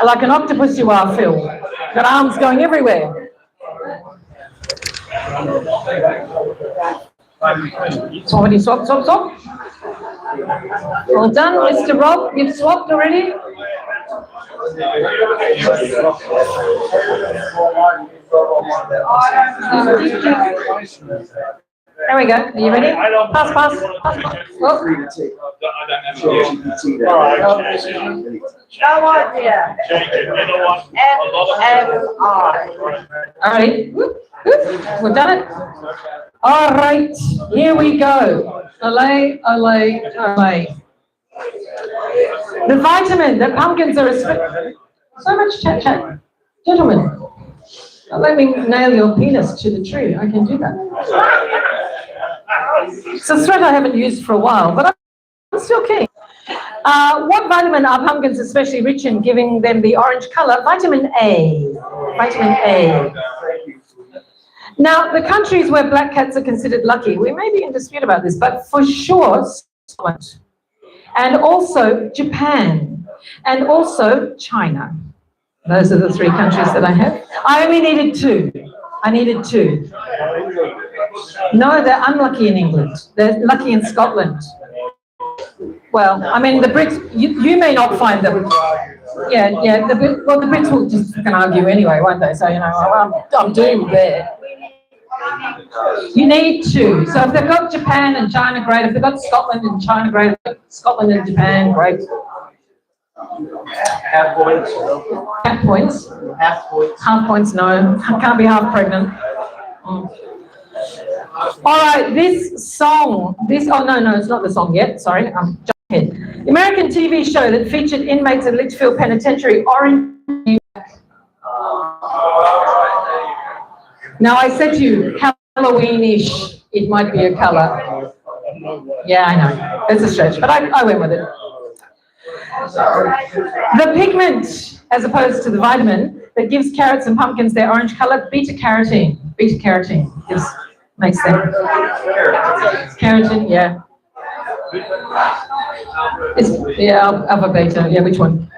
Speaker 5: Like an octopus you are, Phil. Got arms going everywhere. Somebody swap. Well done, Mr. Rob. You've swapped already. There we go. Are you ready? Pass. Oh.
Speaker 6: No idea. MMI.
Speaker 5: All right. We've done it. All right. Here we go. Olay. The vitamin that pumpkins are so much chat. Gentlemen, let me nail your penis to the tree. I can do that. It's a thread I haven't used for a while, but I'm still keen. What vitamin are pumpkins especially rich in, giving them the orange color? Vitamin A. Vitamin A. Now, the countries where black cats are considered lucky, we may be in dispute about this, but for sure, Scotland, and also Japan, and also China. Those are the 3 countries that I have. I only needed 2. I needed 2. No, they're unlucky in England. They're lucky in Scotland. Well, I mean, the Brits, you may not find them. Yeah, the Brits will just fucking argue anyway, won't they? So, you know, I'm doomed there. You need 2. So if they've got Japan and China, great. If they've got Scotland and China, great. Scotland and Japan, great.
Speaker 2: Half points.
Speaker 5: Half points. Half points, no. Can't be half pregnant. All right, this song, oh no, it's not the song yet, sorry, I'm jumping ahead. The American TV show that featured inmates in Litchfield Penitentiary, Orange. Now, I said to you, Halloweenish, it might be a colour. Yeah, I know, it's a stretch, but I went with it. The pigment, as opposed to the vitamin, that gives carrots and pumpkins their orange colour, beta-carotene. Beta-carotene makes them. Keratin, yeah. Alpha, beta, yeah, which one?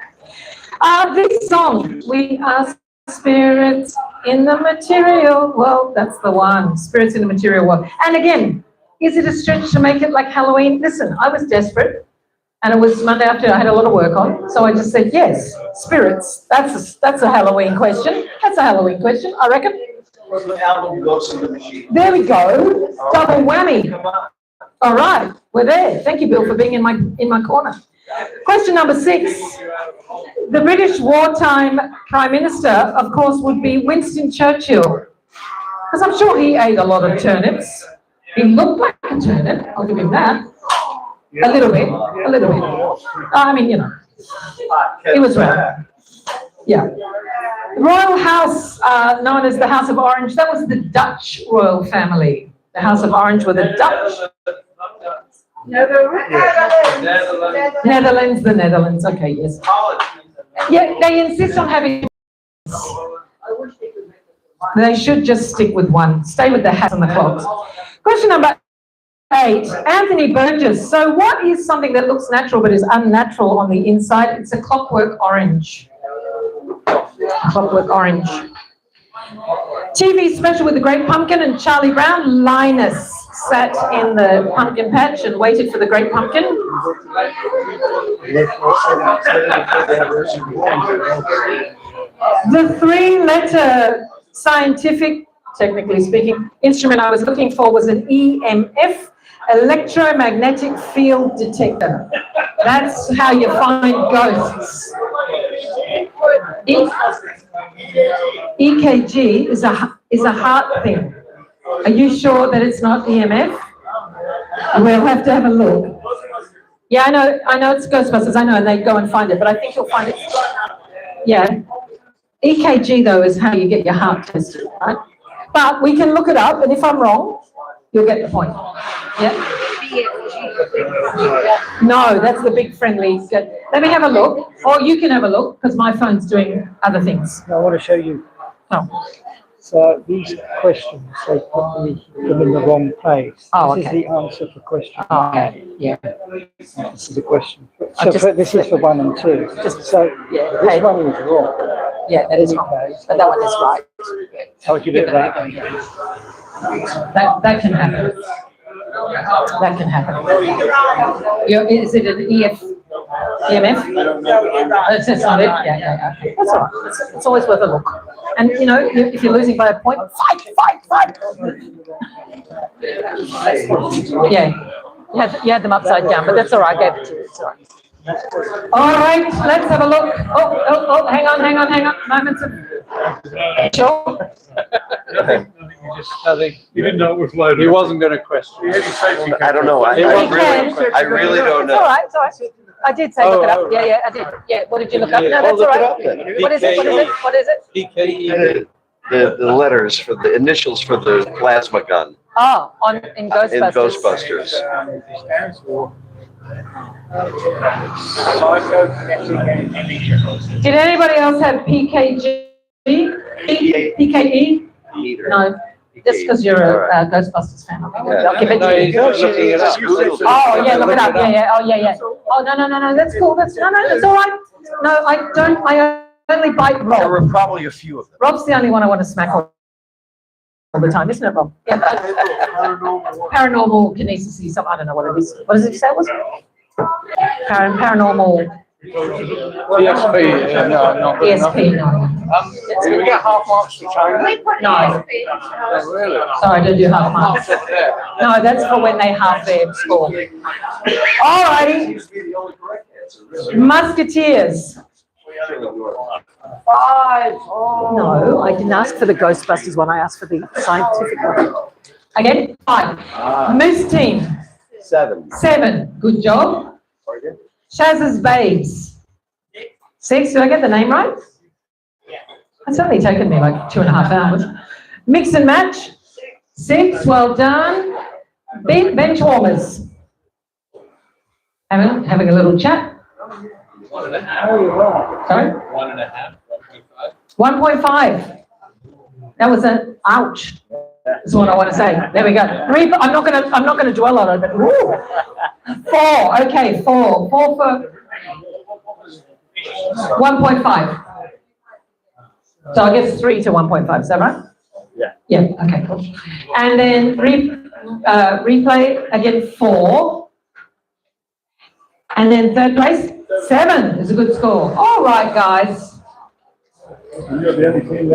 Speaker 5: This song, we are spirits in the material world. That's the one, spirits in the material world. And again, is it a stretch to make it like Halloween? Listen, I was desperate. And it was Monday afternoon, I had a lot of work on. So I just said, yes, spirits. That's a Halloween question. That's a Halloween question, I reckon. There we go. Double whammy. All right, we're there. Thank you, Bill, for being in my corner. Question number 6. The British wartime Prime Minister, of course, would be Winston Churchill. Because I'm sure he ate a lot of turnips. He looked like a turnip, I'll give him that. A little bit. I mean, you know, it was round. Yeah. Royal House, known as the House of Orange, that was the Dutch royal family. The House of Orange were the Dutch. Netherlands, the Netherlands. Okay, yes. Yeah, they insist on having. They should just stick with one. Stay with the hats and the clogs. Question number 8. Anthony Burgess. So what is something that looks natural but is unnatural on the inside? It's a clockwork orange. Clockwork orange. TV special with the Great Pumpkin and Charlie Brown. Linus sat in the pumpkin patch and waited for the Great Pumpkin. The 3-letter scientific, technically speaking, instrument I was looking for was an EMF, electromagnetic field detector. That's how you find ghosts. EKG is a heart thing. Are you sure that it's not EMF? We'll have to have a look. Yeah, I know it's Ghostbusters, I know, and they go and find it, but I think you'll find it. Yeah. EKG, though, is how you get your heart tested, right? But we can look it up, and if I'm wrong, you'll get the point. Yeah? No, that's the big friendly. Let me have a look, or you can have a look, because my phone's doing other things.
Speaker 2: I want to show you.
Speaker 5: Oh.
Speaker 2: So these questions, they put them in the wrong place.
Speaker 5: Oh,
Speaker 2: This is
Speaker 5: okay.
Speaker 2: the answer for question.
Speaker 5: Oh, okay, yeah.
Speaker 2: This is the question.
Speaker 5: I
Speaker 2: So
Speaker 5: just-
Speaker 2: this is for 1 and 2. So
Speaker 5: Yeah,
Speaker 2: this
Speaker 5: okay.
Speaker 2: one is wrong.
Speaker 5: Yeah, that is wrong, but that one is right.
Speaker 2: How would you do that?
Speaker 5: That can happen. That can happen. Is it an EMF? That's not it? Yeah. That's all right. It's always worth a look. And, you know, if you're losing by a point, fight. Yeah. You had them upside down, but that's all right. I gave it to you. It's all right. All right, let's have a look. Oh, hang on. Moments of... Sure.
Speaker 4: You didn't know it was loaded.
Speaker 7: He wasn't going to question.
Speaker 3: I don't know. I really don't
Speaker 5: It's all
Speaker 3: know.
Speaker 5: right, it's all right. I did say look it up. Yeah, I did. Yeah, what did you look up? No, that's all right. What is it?
Speaker 7: PKE.
Speaker 3: The letters for the initials for the plasma gun
Speaker 5: Oh, in Ghostbusters.
Speaker 3: in Ghostbusters.
Speaker 7: Stands for
Speaker 5: Did anybody else have PKG? PKE?
Speaker 3: Peter.
Speaker 5: No, just because you're a Ghostbusters fan. I'll give it
Speaker 7: No,
Speaker 5: to
Speaker 7: he's
Speaker 5: you.
Speaker 7: not looking it up.
Speaker 5: Oh, yeah, look it up. Yeah. Oh, no, that's cool. That's all right. No, I only bite
Speaker 3: There
Speaker 5: Rob.
Speaker 3: were probably a few of them.
Speaker 5: Rob's the only one I want to smack all the time, isn't it, Rob? Yeah. Paranormal kinesis, I don't know what it is. What does it say it was? Paranormal
Speaker 7: PSP. No.
Speaker 5: ESP, no.
Speaker 7: Did we get half marks for training?
Speaker 5: No,
Speaker 7: Oh, really?
Speaker 5: sorry, I don't do half marks. No, that's for when they half their score. Alrighty, Musketeers.
Speaker 6: 5. Oh.
Speaker 5: No, I didn't ask for the Ghostbusters one, I asked for the scientific one. Again, 5. Moose Team,
Speaker 3: 7.
Speaker 5: 7, good job. Shaz's Babes. 6, did I get the name right? It's only taken me like 2.5 hours. Mix and match, 6, well done. Bench warmers. Having a little chat.
Speaker 4: 1.5.
Speaker 5: Sorry?
Speaker 4: 1.5.
Speaker 5: 1.5. That was an ouch. Is what I want to say. There we go. I'm not gonna dwell on it, but woo. 4. Okay, 4. 4 for 1.5. So I guess 3 to 1.5. Is that right?
Speaker 2: Yeah.
Speaker 5: Yeah. Okay. Cool. And then replay again 4. And then third place 7 is a good score. All right, guys.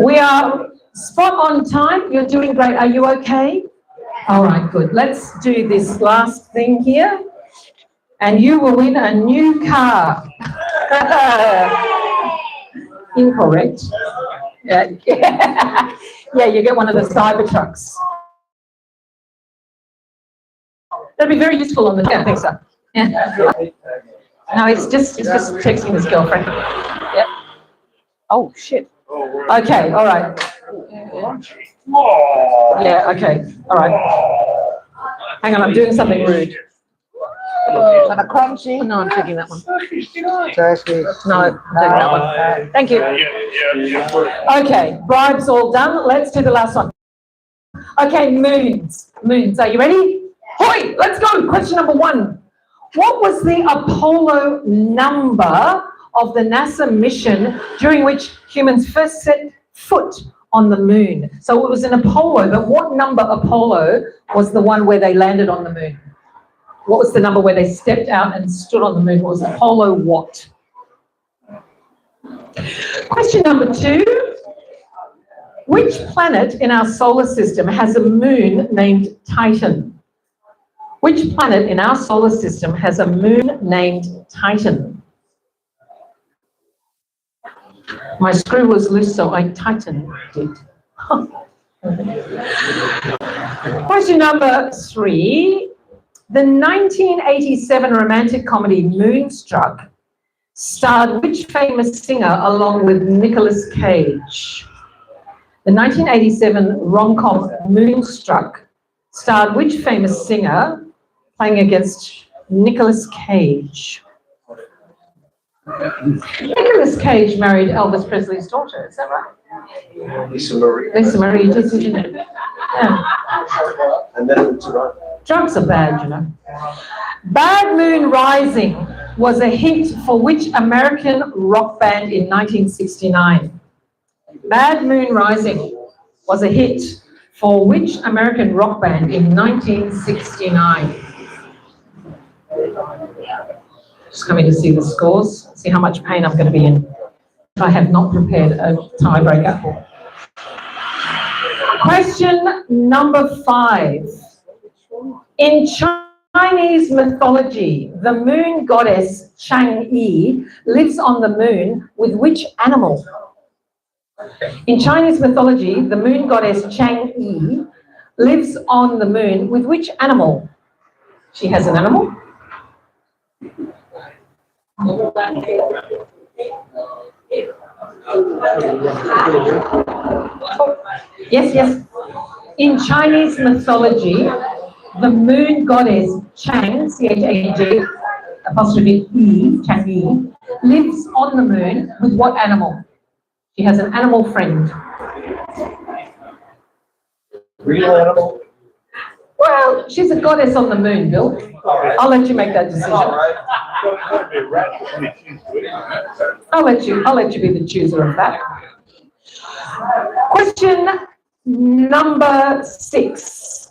Speaker 5: We are spot on time. You're doing great. Are you okay? All right, good. Let's do this last thing here. And you will win a new car. Incorrect. Yeah. Yeah, you get one of the cyber trucks. That'd be very useful on the, yeah, I think so. Yeah. No, it's just texting his girlfriend. Yep. Oh, shit. Okay, all right. Yeah, okay, all right. Hang on, I'm doing something rude.
Speaker 6: And a crunchy.
Speaker 5: No, I'm taking that one.
Speaker 2: Turkey.
Speaker 5: No, I'm taking that one. Thank you. Okay, bribes all done. Let's do the last one. Okay, moons. Moons, are you ready? Hoi, let's go. Question number 1. What was the Apollo number of the NASA mission during which humans first set foot on the moon? So it was an Apollo, but what number Apollo was the one where they landed on the moon? What was the number where they stepped out and stood on the moon? What was Apollo what? Question number 2. Which planet in our solar system has a moon named Titan? Which planet in our solar system has a moon named Titan? My screw was loose, so I tightened it. Question number 3. The 1987 romantic comedy Moonstruck starred which famous singer along with Nicolas Cage? The 1987 rom-com Moonstruck starred which famous singer playing against Nicolas Cage? Nicolas Cage married Elvis Presley's daughter, is that right?
Speaker 3: Lisa Marie.
Speaker 5: Lisa Marie, you just didn't know. Yeah.
Speaker 3: And then it's right.
Speaker 5: Drugs are bad, you know. Bad Moon Rising was a hit for which American rock band in 1969? Bad Moon Rising was a hit for which American rock band in 1969? Just coming to see the scores, see how much pain I'm going to be in if I have not prepared a tiebreaker. Question number 5. In Chinese mythology, the moon goddess Chang'e lives on the moon with which animal? In Chinese mythology, the moon goddess Chang'e lives on the moon with which animal? She has an animal? Yes, yes. In Chinese mythology, the moon goddess Chang, C-H-A-G, apostrophe E, Chang'e, lives on the moon with what animal? She has an animal friend.
Speaker 3: Real animal?
Speaker 5: Well, she's a goddess on the moon, Bill. I'll let you make that decision. I'll let you be the chooser of that. Question number 6.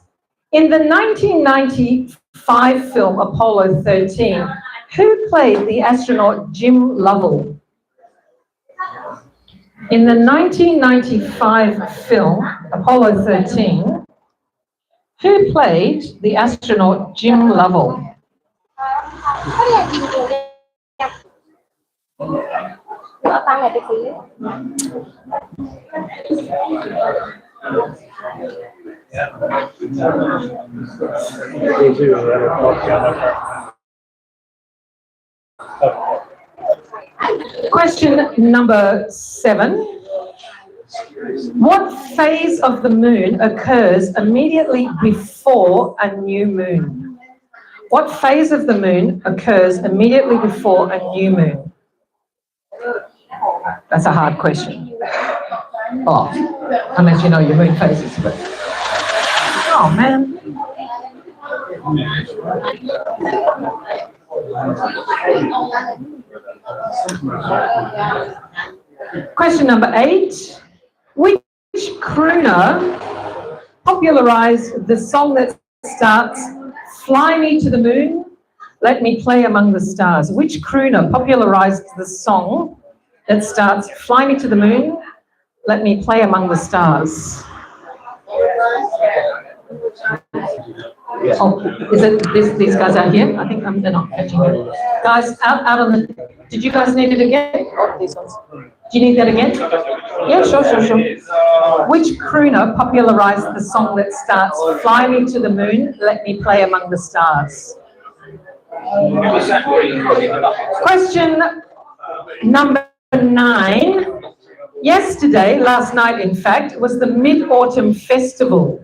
Speaker 5: In the 1995 film Apollo 13, who played the astronaut Jim Lovell? In the 1995 film Apollo 13, who played the astronaut Jim Lovell? Question number 7. What phase of the moon occurs immediately before a new moon? What phase of the moon occurs immediately before a new moon? That's a hard question. Oh, unless you know your moon phases. But... Oh, man. Question number 8. Which crooner popularized the song that starts, "Fly me to the moon, let me play among the stars"? Which crooner popularized the song that starts, "Fly me to the moon, let me play among the stars"? Oh, is it these guys out here? I think they're not catching it. Guys, out on the... Did you guys need it again? Oh, these ones. Do you need that again? Yeah, sure. Which crooner popularized the song that starts, "Fly me to the moon, let me play among the stars"? Question number 9. Yesterday, last night in fact, was the Mid-Autumn Festival.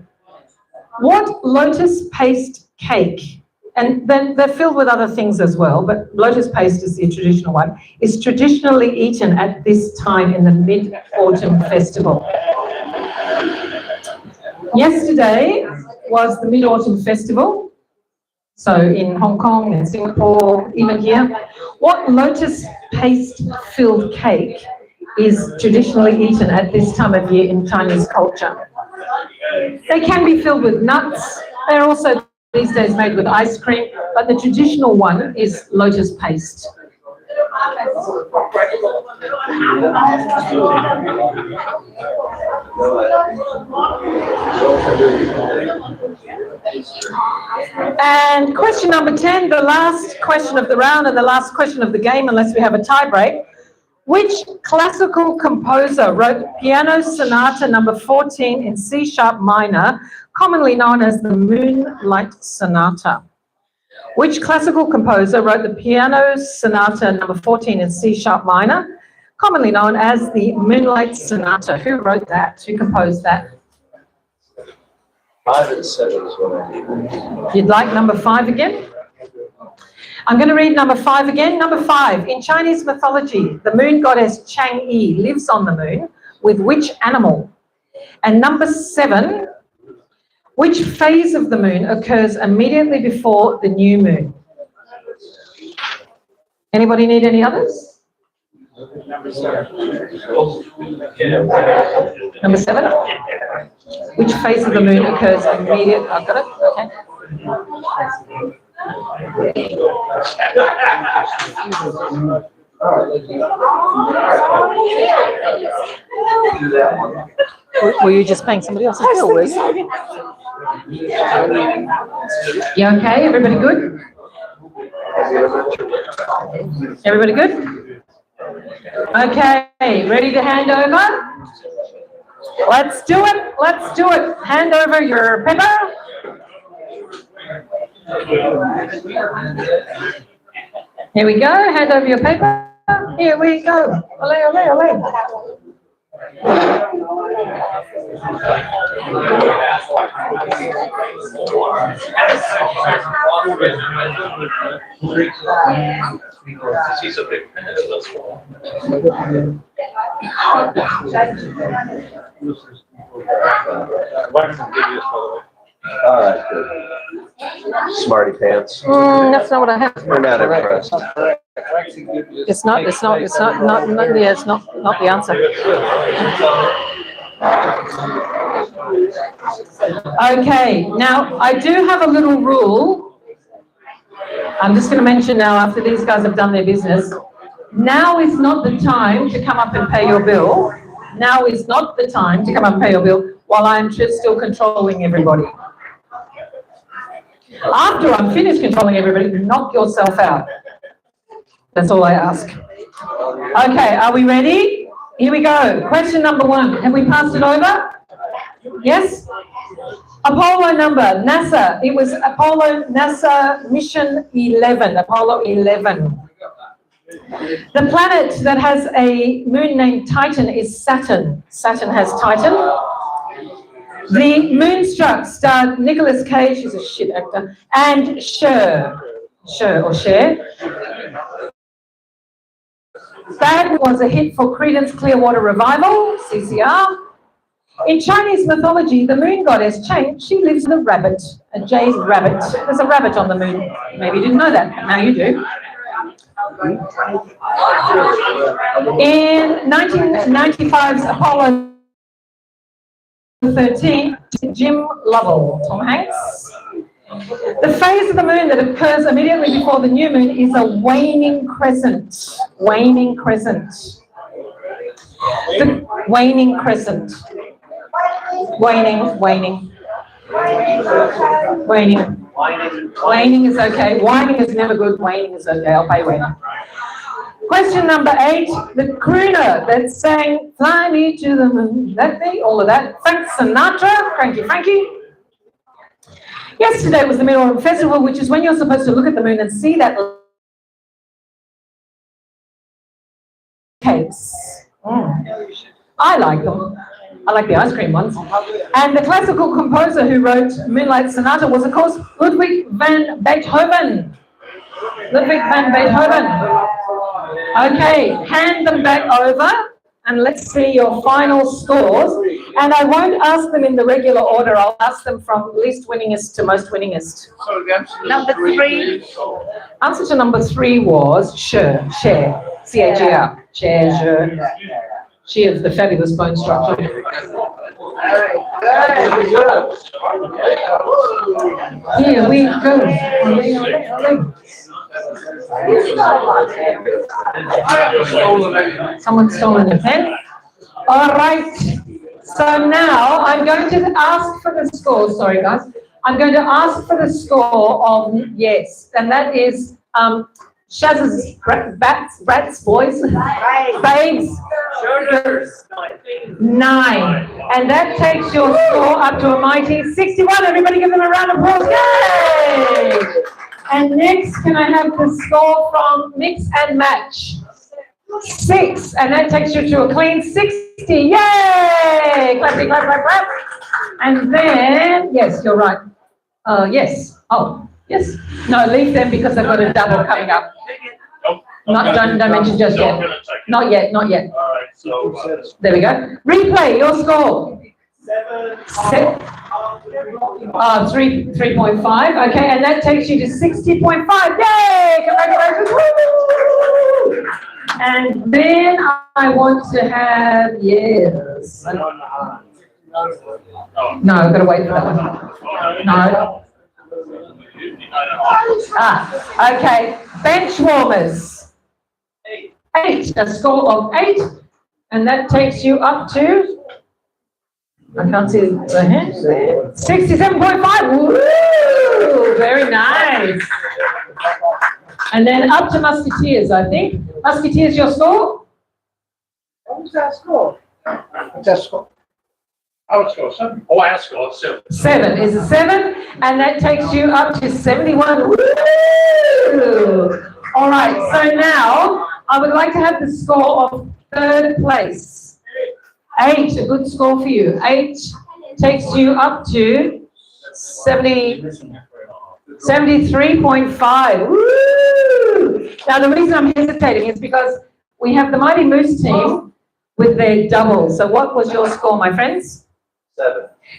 Speaker 5: What lotus paste cake, and then they're filled with other things as well, but lotus paste is the traditional one, is traditionally eaten at this time in the Mid-Autumn Festival? Yesterday was the Mid-Autumn Festival, so in Hong Kong and Singapore, even here. What lotus paste filled cake is traditionally eaten at this time of year in Chinese culture? They can be filled with nuts. They're also these days made with ice cream, but the traditional one is lotus paste. And question number 10, the last question of the round and the last question of the game, unless we have a tie break. Which classical composer wrote Piano Sonata number 14 in C sharp minor, commonly known as the Moonlight Sonata? Which classical composer wrote the Piano Sonata number 14 in C sharp minor, commonly known as the Moonlight Sonata? Who wrote that? Who composed that?
Speaker 3: 5 and 7 is what I need.
Speaker 5: You'd like number 5 again? I'm going to read number 5 again. Number 5, in Chinese mythology, the moon goddess Chang'e lives on the moon with which animal? And number 7, which phase of the moon occurs immediately before the new moon? Anybody need any others? Number 7? Which phase of the moon occurs immediately? I've got it. Okay. Were you just paying somebody else's bill, Liz? You okay? Everybody good? Everybody good? Okay, ready to hand over? Let's do it. Let's do it. Hand over your paper. Here we go. Hand over your paper. Here we go. Ole, ole, ole.
Speaker 4: He's a big fan of this one.
Speaker 3: All right, good. Smarty pants.
Speaker 5: That's not what I have.
Speaker 3: We're not impressed.
Speaker 5: It's not the answer. Okay, now I do have a little rule. I'm just going to mention now, after these guys have done their business, now is not the time to come up and pay your bill. Now is not the time to come up and pay your bill while I'm still controlling everybody. After I'm finished controlling everybody, knock yourself out. That's all I ask. Okay, are we ready? Here we go. Question number 1. Have we passed it over? Yes? Apollo number, NASA. It was Apollo NASA Mission 11, Apollo 11. The planet that has a moon named Titan is Saturn. Saturn has Titan. The moonstruck starred Nicolas Cage, who's a shit actor, and Cher. That was a hit for Creedence Clearwater Revival, CCR. In Chinese mythology, the moon goddess Chang, she lives with a rabbit, a jade rabbit. There's a rabbit on the moon. Maybe you didn't know that, but now you do. In 1995's Apollo 13, Jim Lovell, Tom Hanks. The phase of the moon that occurs immediately before the new moon is a waning crescent. Waning crescent. The waning crescent. Waning. Waning is okay. Whining is never good. Waning is okay. I'll pay waning. Question number 8. The crooner that sang "Fly Me to the Moon," that thing, all of that. Frank Sinatra, Frankie. Yesterday was the Mid-Autumn Festival, which is when you're supposed to look at the moon and see that cakes. I like them. I like the ice cream ones. And the classical composer who wrote Moonlight Sonata was, of course, Ludwig van Beethoven. Ludwig van Beethoven. Okay, hand them back over and let's see your final scores. And I won't ask them in the regular order. I'll ask them from least winningest to most winningest.
Speaker 6: Number 3.
Speaker 5: Answer to number 3 was Cher, C-H-E-R. Cher. She is the fabulous bone structure. Here we go. Someone's stolen your pen. All right. So now I'm going to ask for the score. Sorry, guys. I'm going to ask for the score of yes, and that is Shaz's Brat's voice. Babes. 9. And that takes your score up to a mighty 61. Everybody give them a round of applause. Yay! And next, can I have the score from Mix and Match? 6. And that takes you to a clean 60. Yay! Clap. And then, yes, you're right. Yes. Oh, yes. No, leave them because I've got a double coming up. Don't mention just yet. Not yet.
Speaker 4: All right, so
Speaker 5: There we go. Replay, your score. 7. 3.5. Okay, and that takes you to 60.5. Yay! Congratulations. Woo! And then I want to have, yes. No, I've got to wait for that one. No. Okay. Bench warmers. 8. A score of 8. And that takes you up to, I can't see the hands there, 67.5. Woo! Very nice. And then up to Musketeers, I think. Musketeers, your score?
Speaker 6: What was that score?
Speaker 7: Just go.
Speaker 4: I would score 7. Oh, I scored 7.
Speaker 5: 7 is a 7, and that takes you up to 71. Woo! All right, so now I would like to have the score of 3rd place. 8, a good score for you. 8 takes you up to 73.5. Woo! Now, the reason I'm hesitating is because we have the Mighty Moose team with their double. So what was your score, my friends?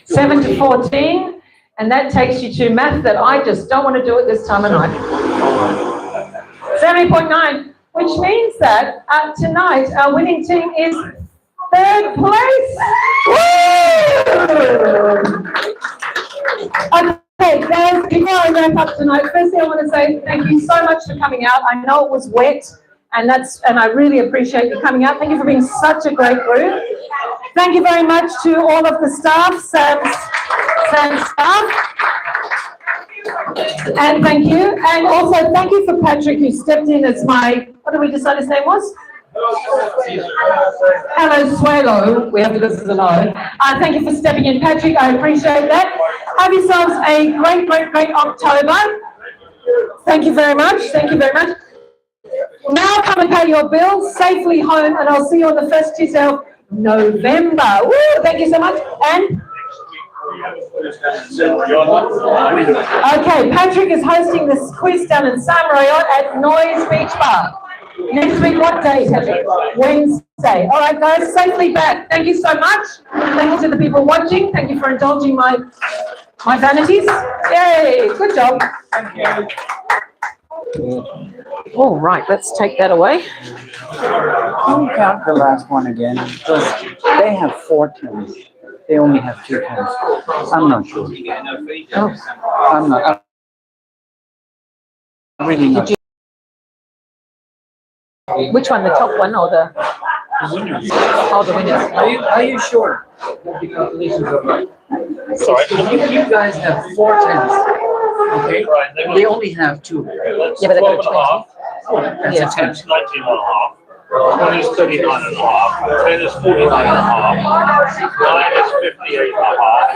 Speaker 5: 7 to 14. And that takes you to math that I just don't want to do it this time of night. 70.9, which means that tonight our winning team is 3rd place. Woo! Okay, guys, before I wrap up tonight, firstly I want to say thank you so much for coming out. I know it was wet, and I really appreciate you coming out. Thank you for being such a great group. Thank you very much to all of the staff, Sam's staff. And thank you. And also thank you for Patrick, who stepped in as my, what did we decide his name was? Hello, Swallow. We have to listen to know. Thank you for stepping in, Patrick. I appreciate that. Have yourselves a great October. Thank you very much. Thank you very much.
Speaker 1: Now come and pay your bills safely home, and I'll see you on the 1st Tuesday of November. Woo, thank you so much. And okay, Patrick is hosting this quiz down in San Marino at Noise Beach Bar. Next week, what day, Patrick? Wednesday. All right, guys, safely back. Thank you so much. Thank you to the people watching. Thank you for indulging my vanities. Yay, good job. All right, let's take that away.
Speaker 2: Can you count the last one again? Because they have 4 tens. They only have 2 tens. I'm not sure.
Speaker 1: Oh.
Speaker 2: I'm not. I'm really not.
Speaker 1: Which one, the top one or the? Oh, the winners.
Speaker 2: Are you sure? The calculations are right.
Speaker 4: Sorry.
Speaker 2: If you guys have 4 tens, okay? They only have 2.
Speaker 1: Yeah, but they got
Speaker 4: 12 and a half.
Speaker 2: That's
Speaker 1: Yeah.
Speaker 2: a 10.
Speaker 4: 10's 19 and a half. 1 is 39 and a half. 10 is 49 and a half. 9 is 58 and a half.